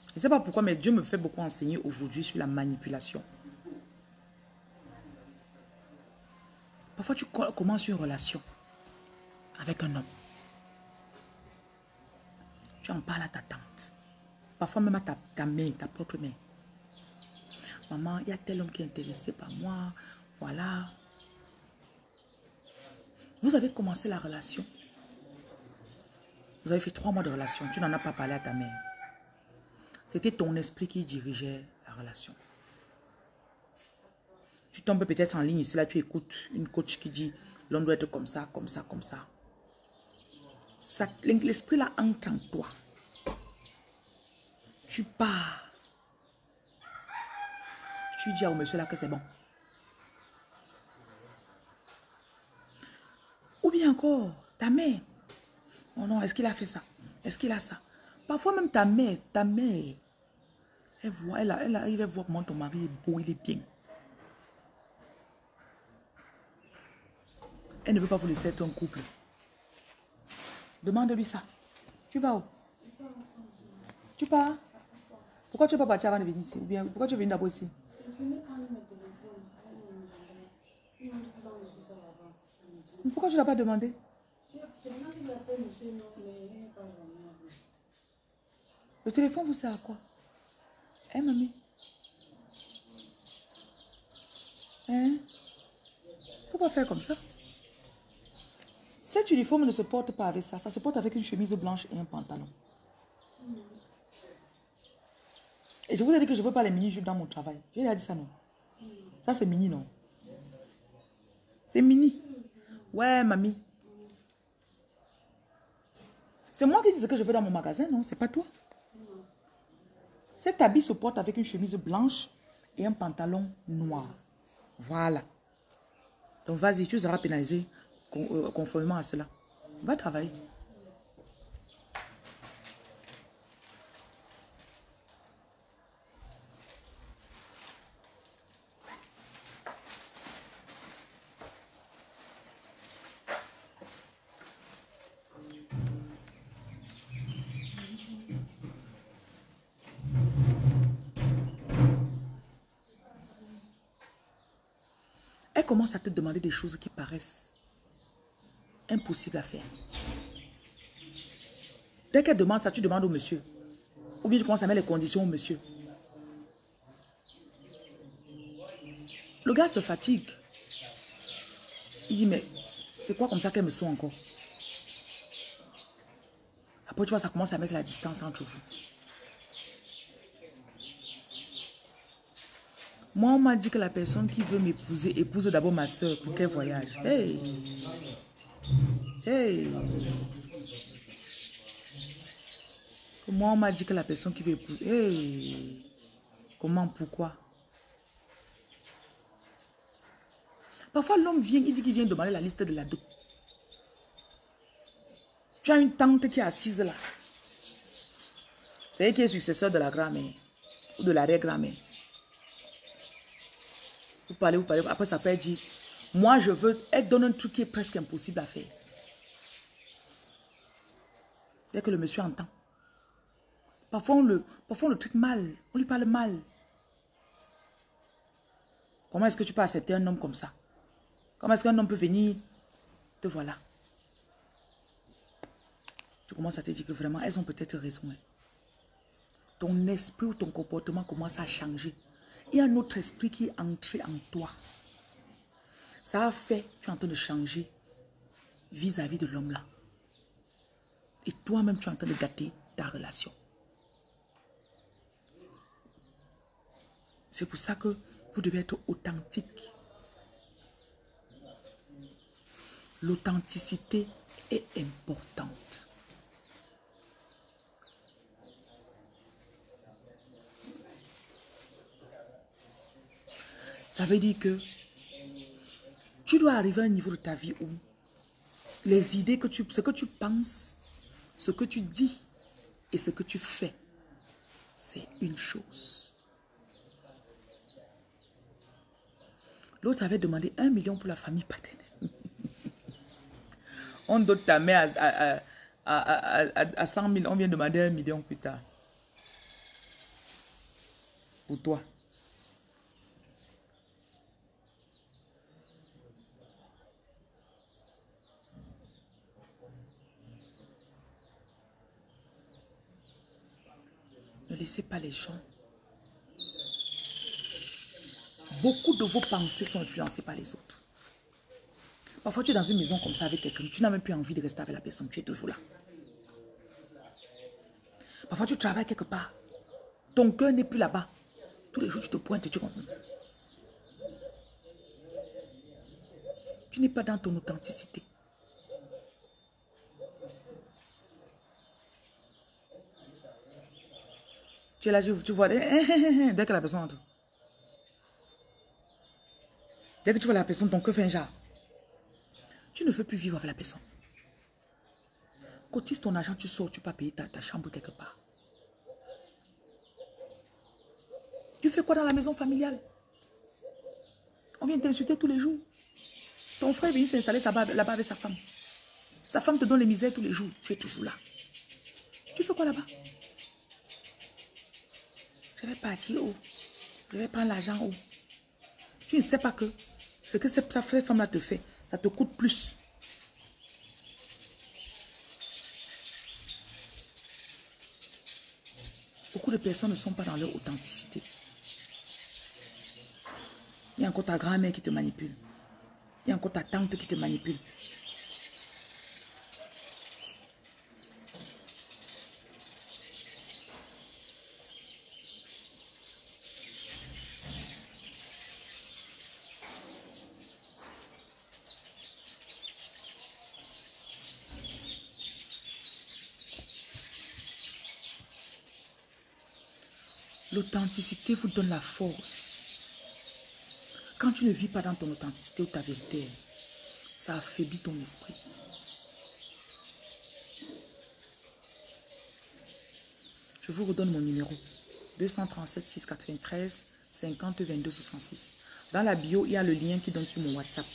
Je ne sais pas pourquoi, mais Dieu me fait beaucoup enseigner aujourd'hui sur la manipulation. Parfois, tu commences une relation avec un homme. Tu en parles à ta tante. Parfois même à ta mère, ta propre mère. Maman, il y a tel homme qui est intéressé par moi. Voilà. Vous avez commencé la relation. Vous avez fait 3 mois de relation. Tu n'en as pas parlé à ta mère. C'était ton esprit qui dirigeait la relation. Tu tombes peut-être en ligne ici, là, tu écoutes une coach qui dit, l'on doit être comme ça, comme ça, comme ça. L'esprit là entre en toi. Tu pars. Tu dis au monsieur là que c'est bon. Ou bien encore, ta mère. Oh non, est-ce qu'il a fait ça? Est-ce qu'il a ça? Parfois même ta mère, elle voit, elle arrive à voir comment ton mari est beau, il est bien. Elle ne veut pas vous laisser être un couple. Demande-lui ça. Tu vas où? Tu pars? Pourquoi tu n'es pas parti avant de venir ici? Ou bien pourquoi tu es venu d'abord ici? Pourquoi tu ne l'as pas demandé? Le téléphone vous sert à quoi? Hein, mamie? Hein? Faut pas faire comme ça. Cet uniforme ne se porte pas avec ça. Ça se porte avec une chemise blanche et un pantalon. Et je vous ai dit que je ne veux pas les mini-jupes dans mon travail. J'ai déjà dit ça, non? Ça, c'est mini, non? C'est mini. Ouais, mamie. C'est moi qui dis ce que je veux dans mon magasin, non? C'est pas toi. Cet habit se porte avec une chemise blanche et un pantalon noir. Voilà. Donc, vas-y, tu seras pénalisé conformément à cela. Va travailler. Elle commence à te demander des choses qui paraissent impossibles à faire. Dès qu'elle demande ça, tu demandes au monsieur. Ou bien tu commences à mettre les conditions au monsieur. Le gars se fatigue. Il dit, mais c'est quoi comme ça qu'elle me sent encore? Après, tu vois, ça commence à mettre la distance entre vous. Moi, on m'a dit que la personne qui veut m'épouser épouse d'abord ma soeur pour qu'elle voyage. Hey! Hey! Moi, on m'a dit que la personne qui veut épouser... Hey! Comment? Pourquoi? Parfois, l'homme vient, il dit qu'il vient demander la liste de la dot. Tu as une tante qui est assise là. C'est elle qui est successeur de la grand-mère ou de l'arrière-grand-mère. Vous parlez. Après, ça peut dire, moi, je veux... Elle donne un truc qui est presque impossible à faire. Dès que le monsieur entend. Parfois, on le traite mal. On lui parle mal. Comment est-ce que tu peux accepter un homme comme ça? Comment est-ce qu'un homme peut venir? Te voilà. Tu commences à te dire que vraiment, elles ont peut-être raison. Hein. Ton esprit ou ton comportement commence à changer. Il y a un autre esprit qui est entré en toi. Ça a fait, tu es en train de changer vis-à-vis de l'homme là. Et toi-même, tu es en train de gâter ta relation. C'est pour ça que vous devez être authentique. L'authenticité est importante. Ça veut dire que tu dois arriver à un niveau de ta vie où les idées que ce que tu penses, ce que tu dis et ce que tu fais, c'est une chose. L'autre avait demandé 1 million pour la famille paternelle. On dote ta mère à 100 000, on vient demander 1 million plus tard. Pour toi. Ne laissez pas les gens. Beaucoup de vos pensées sont influencées par les autres. Parfois, tu es dans une maison comme ça avec quelqu'un. Tu n'as même plus envie de rester avec la personne. Tu es toujours là. Parfois, tu travailles quelque part. Ton cœur n'est plus là-bas. Tous les jours, tu te pointes et tu comprends. Tu n'es pas dans ton authenticité. Tu es là, tu vois, dès que la personne entre. Dès que tu vois la personne, ton cœur fait un genre. Tu ne veux plus vivre avec la personne. Cotise ton argent, tu sors, tu peux payer ta chambre quelque part. Tu fais quoi dans la maison familiale? On vient t'insulter tous les jours. Ton frère vient s'installer là-bas avec sa femme. Sa femme te donne les misères tous les jours. Tu es toujours là. Tu fais quoi là-bas? Je vais partir où? Je vais prendre l'argent où? Tu ne sais pas que ce que cette femme-là te fait, ça te coûte plus. Beaucoup de personnes ne sont pas dans leur authenticité. Il y a encore ta grand-mère qui te manipule. Il y a encore ta tante qui te manipule. L'authenticité vous donne la force. Quand tu ne vis pas dans ton authenticité ou ta vérité, ça affaiblit ton esprit. Je vous redonne mon numéro. 237 693 50 22 66. Dans la bio, il y a le lien qui donne sur mon WhatsApp.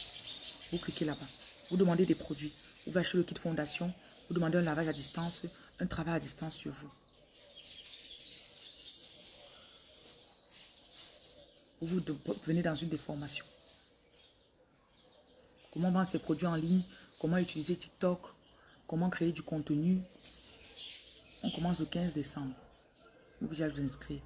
Vous cliquez là-bas. Vous demandez des produits. Vous achetez le kit fondation. Vous demandez un lavage à distance, un travail à distance sur vous. Vous venez dans une des formations. Comment vendre ses produits en ligne, comment utiliser TikTok, comment créer du contenu. On commence le 15 décembre. Vous pouvez vous inscrire.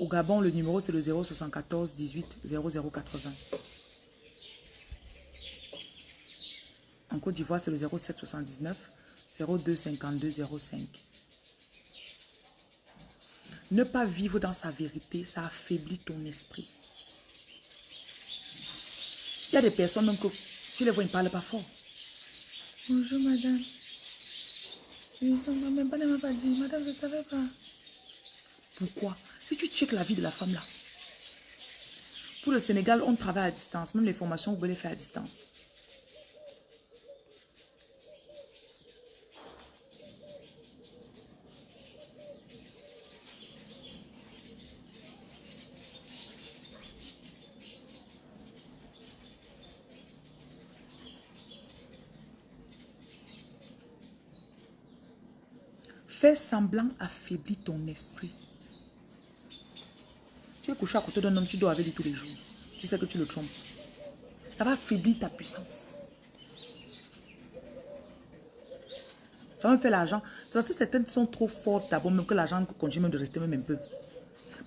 Au Gabon, le numéro c'est le 074 18 0080. En Côte d'Ivoire, c'est le 07 79 02 52 05. Ne pas vivre dans sa vérité, ça affaiblit ton esprit. Il y a des personnes donc, tu les vois, ils ne parlent pas fort. Bonjour madame. Même pas, ne m'a pas dit. Madame, je ne savais pas. Pourquoi? Si tu checkes la vie de la femme là. Pour le Sénégal, on travaille à distance. Même les formations, vous pouvez les faire à distance. Faire semblant affaiblit ton esprit. Tu es couché à côté d'un homme, tu dors avec lui tous les jours. Tu sais que tu le trompes. Ça va affaiblir ta puissance. Ça va me faire l'argent. C'est parce que certaines sont trop fortes d'abord, même que l'argent continue même de rester même un peu.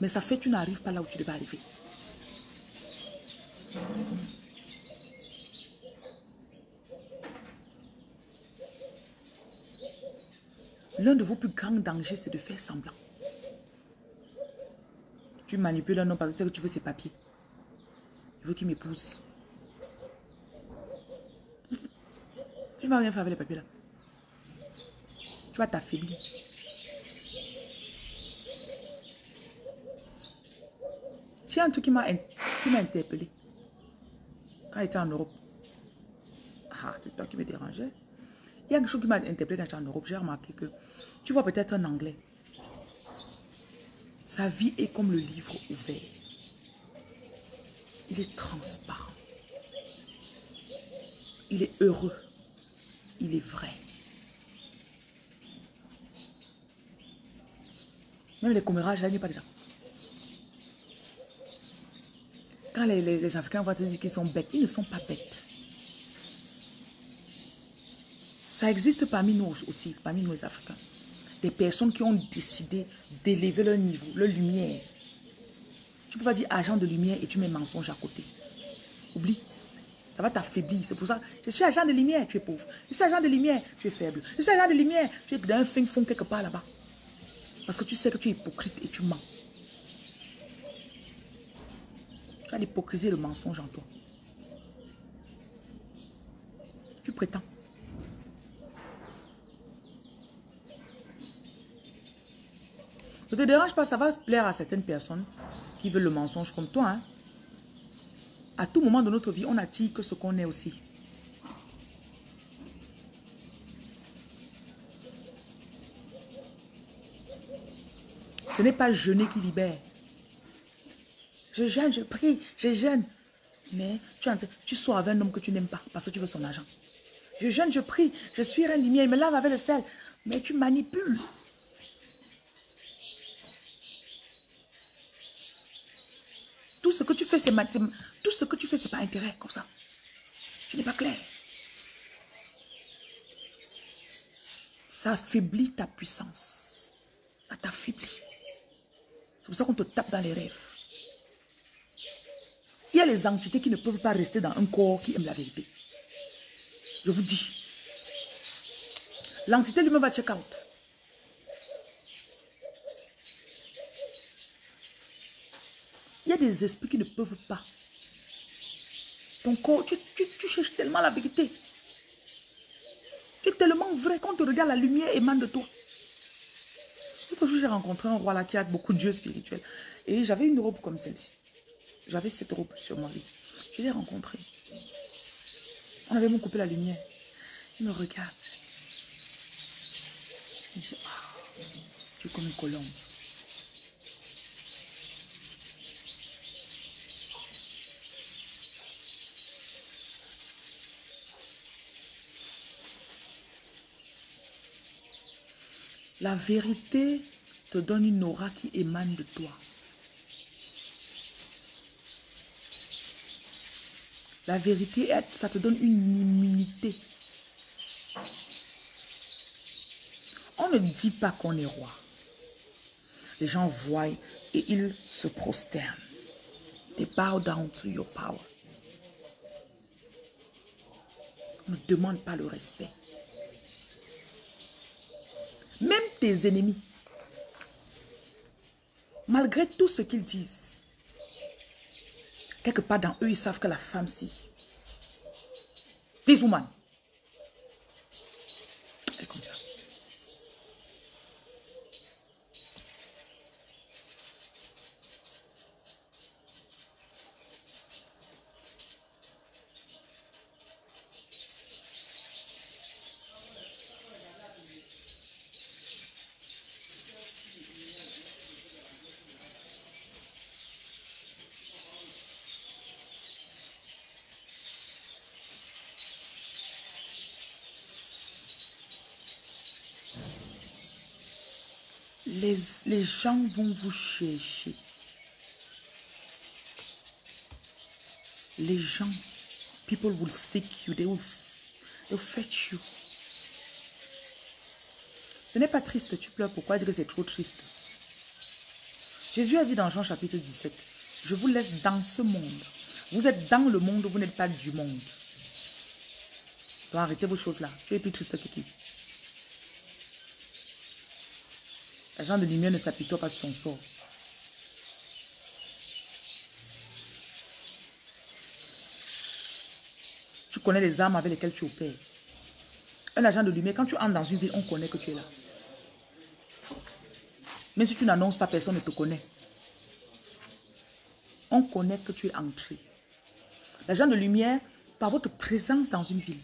Mais ça fait que tu n'arrives pas là où tu devais arriver. L'un de vos plus grands dangers, c'est de faire semblant. Tu manipules un homme parce que tu sais que tu veux ses papiers. Il veut qu'il m'épouse. Tu ne vas rien faire avec les papiers là. Tu vas t'affaiblir. C'est un truc qui m'a interpellé. Quand j'étais en Europe. Ah, c'est toi qui me dérangeais. Il y a quelque chose qui m'a interpellé quand j'étais en Europe. J'ai remarqué que tu vois peut-être un Anglais. Sa vie est comme le livre ouvert. Il est transparent. Il est heureux. Il est vrai. Même les commérages, là, il n'y a pas dedans. Quand les Africains vont se dire qu'ils sont bêtes, ils ne sont pas bêtes. Ça existe parmi nous aussi, parmi nous les Africains. Des personnes qui ont décidé d'élever leur niveau, leur lumière. Tu ne peux pas dire agent de lumière et tu mets mensonge à côté. Oublie. Ça va t'affaiblir. C'est pour ça, je suis agent de lumière, tu es pauvre. Je suis agent de lumière, tu es faible. Je suis agent de lumière, tu es dans un fin fond quelque part là-bas. Parce que tu sais que tu es hypocrite et tu mens. Tu as l'hypocrisie et le mensonge en toi. Tu prétends. Ne te dérange pas, ça va plaire à certaines personnes qui veulent le mensonge comme toi. Hein? À tout moment de notre vie, on attire que ce qu'on est aussi. Ce n'est pas jeûner qui libère. Je jeûne, je prie, je jeûne. Mais tu sors avec un homme que tu n'aimes pas parce que tu veux son argent. Je jeûne, je prie, je suis reine lumière, il me lave avec le sel. Mais tu manipules. Tout ce que tu fais, tout ce que tu fais, c'est pas intérêt, comme ça. Tu n'es pas clair. Ça affaiblit ta puissance. Ça t'affaiblit. C'est pour ça qu'on te tape dans les rêves. Il y a les entités qui ne peuvent pas rester dans un corps qui aime la vérité. Je vous dis. L'entité lui-même va check out. Il y a des esprits qui ne peuvent pas. Ton corps, tu cherches tellement la vérité. Tu es tellement vrai quand tu regardes la lumière émane de toi. L'autre jour, j'ai rencontré un roi là qui a beaucoup de dieux spirituels. Et j'avais une robe comme celle-ci. J'avais cette robe sur ma vie. Je l'ai rencontré. On avait même coupé la lumière. Il me regarde. Il dit, ah, tu es comme une colombe. La vérité te donne une aura qui émane de toi. La vérité, ça te donne une immunité. On ne dit pas qu'on est roi. Les gens voient et ils se prosternent. They bow down to your power. On ne demande pas le respect. Même tes ennemis, malgré tout ce qu'ils disent, quelque part dans eux, ils savent que la femme, si. This woman. Elle est comme ça. Les gens vont vous chercher. Les gens, people will seek you, they'll fetch you. Ce n'est pas triste, tu pleures. Pourquoi dire que c'est trop triste? Jésus a dit dans Jean chapitre 17, je vous laisse dans ce monde. Vous êtes dans le monde, vous n'êtes pas du monde. Donc arrêtez vos choses là. Tu es plus triste que qui? L'agent de lumière ne s'apitoie pas sur son sort. Tu connais les armes avec lesquelles tu opères. Un agent de lumière, quand tu entres dans une ville, on connaît que tu es là. Même si tu n'annonces pas, personne ne te connaît. On connaît que tu es entré. L'agent de lumière, par votre présence dans une ville,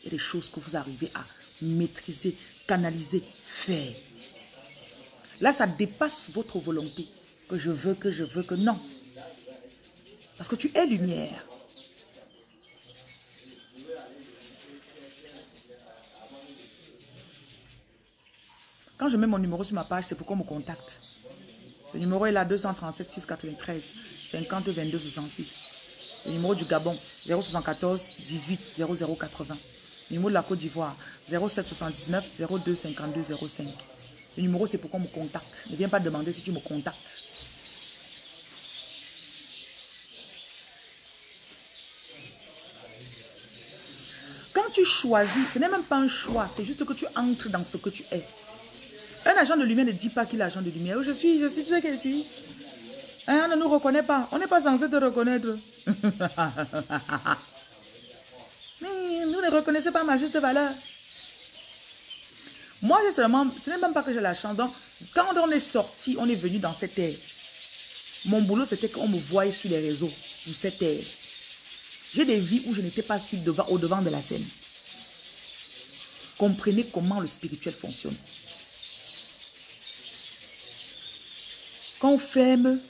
il y a des choses que vous arrivez à maîtriser, canaliser, faire. Là, ça dépasse votre volonté. Que je veux, que non. Parce que tu es lumière. Quand je mets mon numéro sur ma page, c'est pour qu'on me contacte. Le numéro est là, 237 693 50 22 66. Le numéro du Gabon, 074 18 0080. Le numéro de la Côte d'Ivoire, 07 79 02 52 05. Le numéro, c'est pour qu'on me contacte. Ne viens pas demander si tu me contactes. Quand tu choisis, ce n'est même pas un choix, c'est juste que tu entres dans ce que tu es. Un agent de lumière ne dit pas qu'il est agent de lumière. Je suis tout ce que je suis. Hein, on ne nous reconnaît pas. On n'est pas censé te reconnaître. Mais vous ne reconnaissez pas ma juste valeur. Moi, j'ai seulement, ce n'est même pas que j'ai la chance. Donc, quand on est sorti, on est venu dans cette terre. Mon boulot, c'était qu'on me voyait sur les réseaux, sur cette terre. J'ai des vies où je n'étais pas au devant de la scène. Comprenez comment le spirituel fonctionne. Quand on ferme,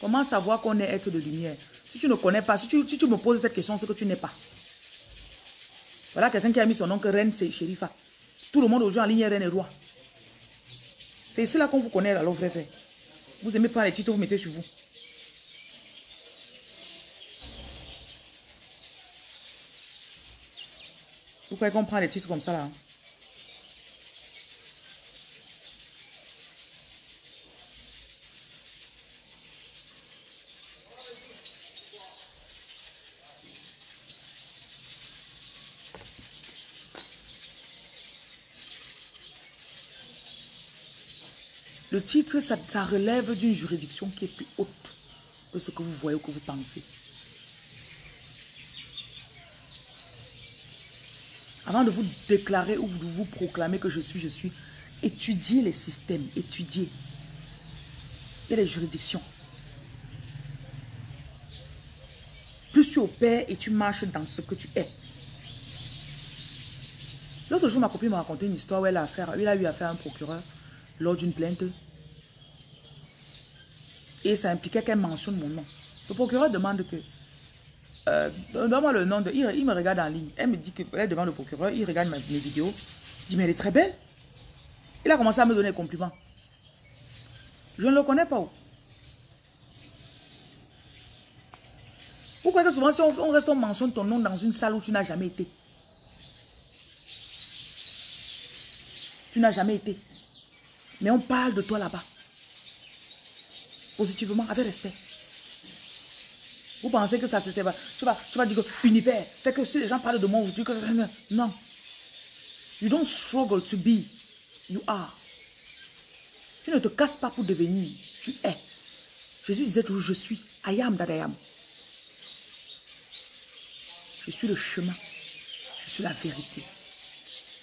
comment savoir qu'on est être de lumière? Si tu ne connais pas, si tu me poses cette question, c'est que tu n'es pas. Voilà quelqu'un qui a mis son nom que reine, c'est Sherifa. Tout le monde aujourd'hui en ligne est reine et roi. C'est ici là qu'on vous connaît, alors vrai. Vous aimez prendre les titres, vous mettez sur vous. Vous croyez qu'on prend les titres comme ça là? Le titre, ça relève d'une juridiction qui est plus haute que ce que vous voyez ou que vous pensez. Avant de vous déclarer ou de vous proclamer que je suis, étudiez les systèmes, étudiez. Et les juridictions. Plus tu opères et tu marches dans ce que tu es. L'autre jour, ma copine m'a raconté une histoire où elle a eu affaire à un procureur lors d'une plainte. Et ça impliquait qu'elle mentionne mon nom. Le procureur demande que... donne-moi le nom de... Il me regarde en ligne. Elle me dit qu'elle est devant le procureur. Il regarde mes vidéos. Il dit, mais elle est très belle. Il a commencé à me donner des compliments. Je ne le connais pas. Pourquoi que souvent, si on reste, on mentionne ton nom dans une salle où tu n'as jamais été. Tu n'as jamais été. Mais on parle de toi là-bas. Positivement, avec respect. Vous pensez que ça se sait pas. Tu vas dire que univers. C'est que si les gens parlent de moi aujourd'hui, que... Non. You don't struggle to be. You are. Tu ne te casses pas pour devenir. Tu es. Jésus disait toujours, je suis. I am that I am. Je suis le chemin. Je suis la vérité.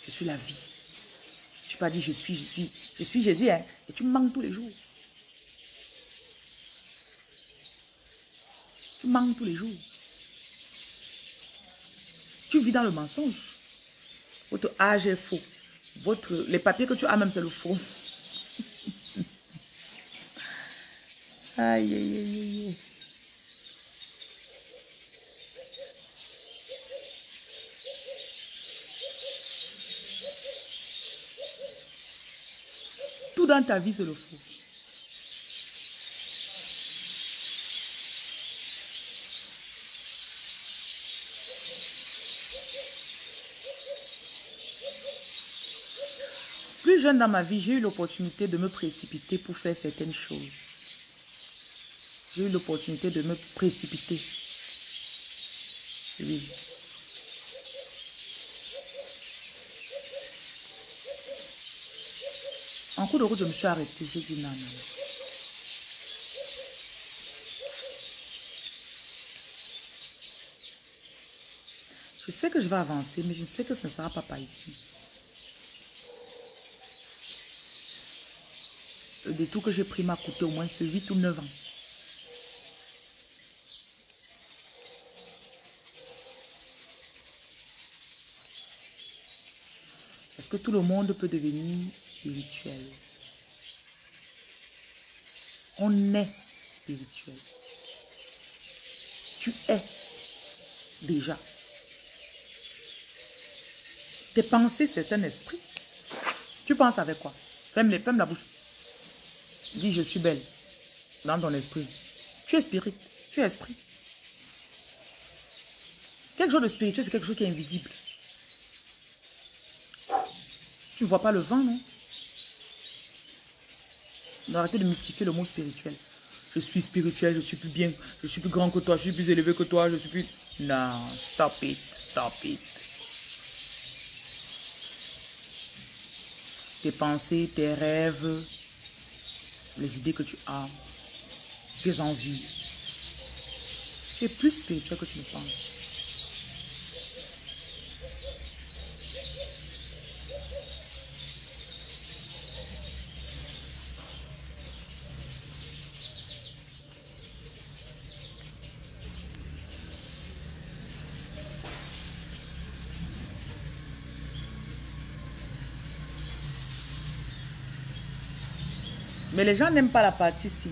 Je suis la vie. Tu peux pas dire je suis Jésus, hein, et tu manques tous les jours. Tu manques tous les jours. Tu vis dans le mensonge. Votre âge est faux. Les papiers que tu as même, c'est le faux. Aïe, aïe, aïe, aïe. Tout dans ta vie, c'est le faux. Plus jeune dans ma vie, j'ai eu l'opportunité de me précipiter pour faire certaines choses. J'ai eu l'opportunité de me précipiter. Oui. En cours de route, je me suis arrêtée. J'ai dit non, non. Je sais que je vais avancer, mais je sais que ce ne sera pas par ici. Le détour que j'ai pris m'a coûté au moins 8 ou 9 ans. Est-ce que tout le monde peut devenir spirituel? On est spirituel. Tu es déjà. Tes pensées, c'est un esprit. Tu penses avec quoi? Ferme la bouche. Dis, je suis belle. Dans ton esprit. Tu es spirit. Tu es esprit. Quelque chose de spirituel, c'est quelque chose qui est invisible. Tu ne vois pas le vent, non? Arrêtez de mystifier le mot spirituel. Je suis spirituel, je suis plus bien, je suis plus grand que toi, je suis plus élevé que toi, je suis plus... Non, stop it, stop it. Tes pensées, tes rêves, les idées que tu as, des envies. Tu es plus spirituel que tu le penses. Mais les gens n'aiment pas la partie ici.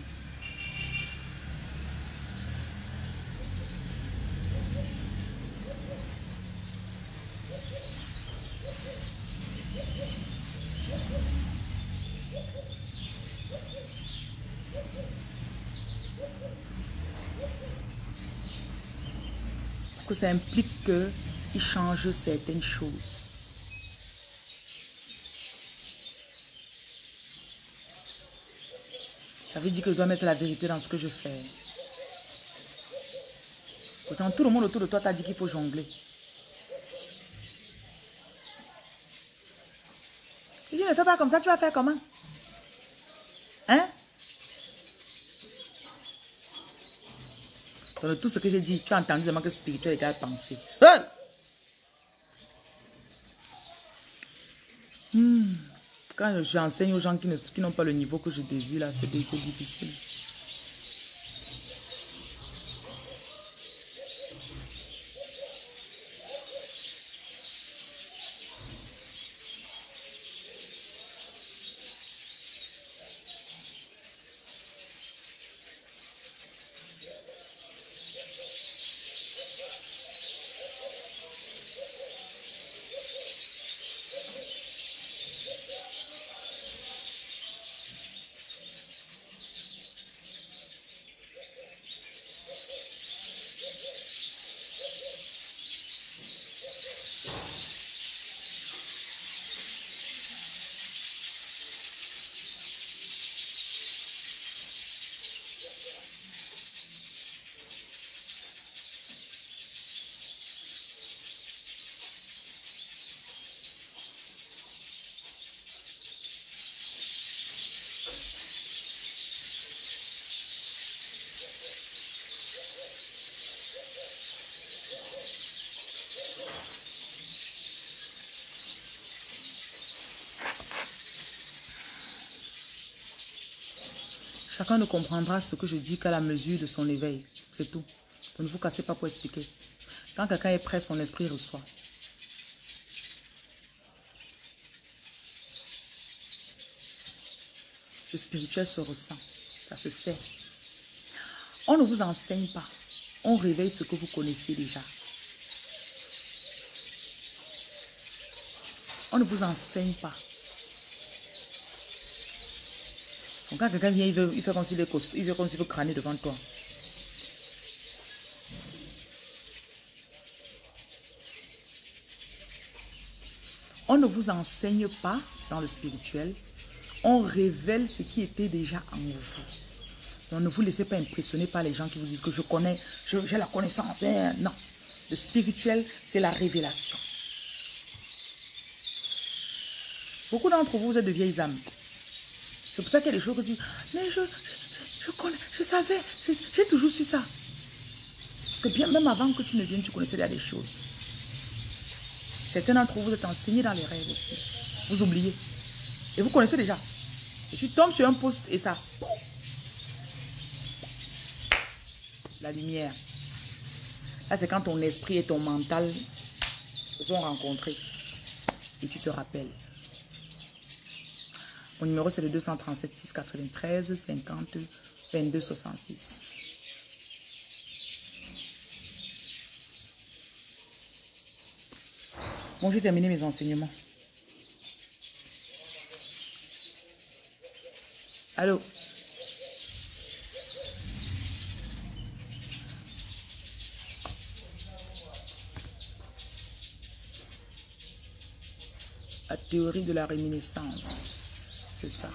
Parce que ça implique qu'ils changent certaines choses. Ça veut dire que je dois mettre la vérité dans ce que je fais. Pourtant, tout le monde autour de toi t'a dit qu'il faut jongler. Si tu ne fais pas comme ça, tu vas faire comment? Hein? Dans tout ce que j'ai dit, tu as entendu seulement que spirituel égale pensée. Quand j'enseigne aux gens qui n'ont pas le niveau que je désire, là, c'est difficile. Chacun ne comprendra ce que je dis qu'à la mesure de son éveil. C'est tout. Donc ne vous cassez pas pour expliquer. Quand quelqu'un est prêt, son esprit reçoit. Le spirituel se ressent. Ça se sait. On ne vous enseigne pas. On réveille ce que vous connaissez déjà. On ne vous enseigne pas. Donc quand quelqu'un vient, il fait comme s'il est costaud, il veut comme s'il veut crâner devant toi. On ne vous enseigne pas dans le spirituel. On révèle ce qui était déjà en vous. Donc ne vous laissez pas impressionner par les gens qui vous disent que je connais, j'ai la connaissance. Non. Le spirituel, c'est la révélation. Beaucoup d'entre vous, vous êtes de vieilles âmes. C'est pour ça qu'il y a des choses que tu dis, mais je connais, je savais, j'ai toujours su ça. Parce que bien même avant que tu ne viennes, tu connaissais déjà des choses. Certains d'entre vous, vous êtes enseignés dans les rêves aussi. Vous oubliez. Et vous connaissez déjà. Et tu tombes sur un poste et ça. La lumière. Là, c'est quand ton esprit et ton mental se sont rencontrés. Et tu te rappelles. Mon numéro, c'est le 237 693 50 22 66. Bon, j'ai terminé mes enseignements. Allô? La théorie de la réminiscence. C'est ça.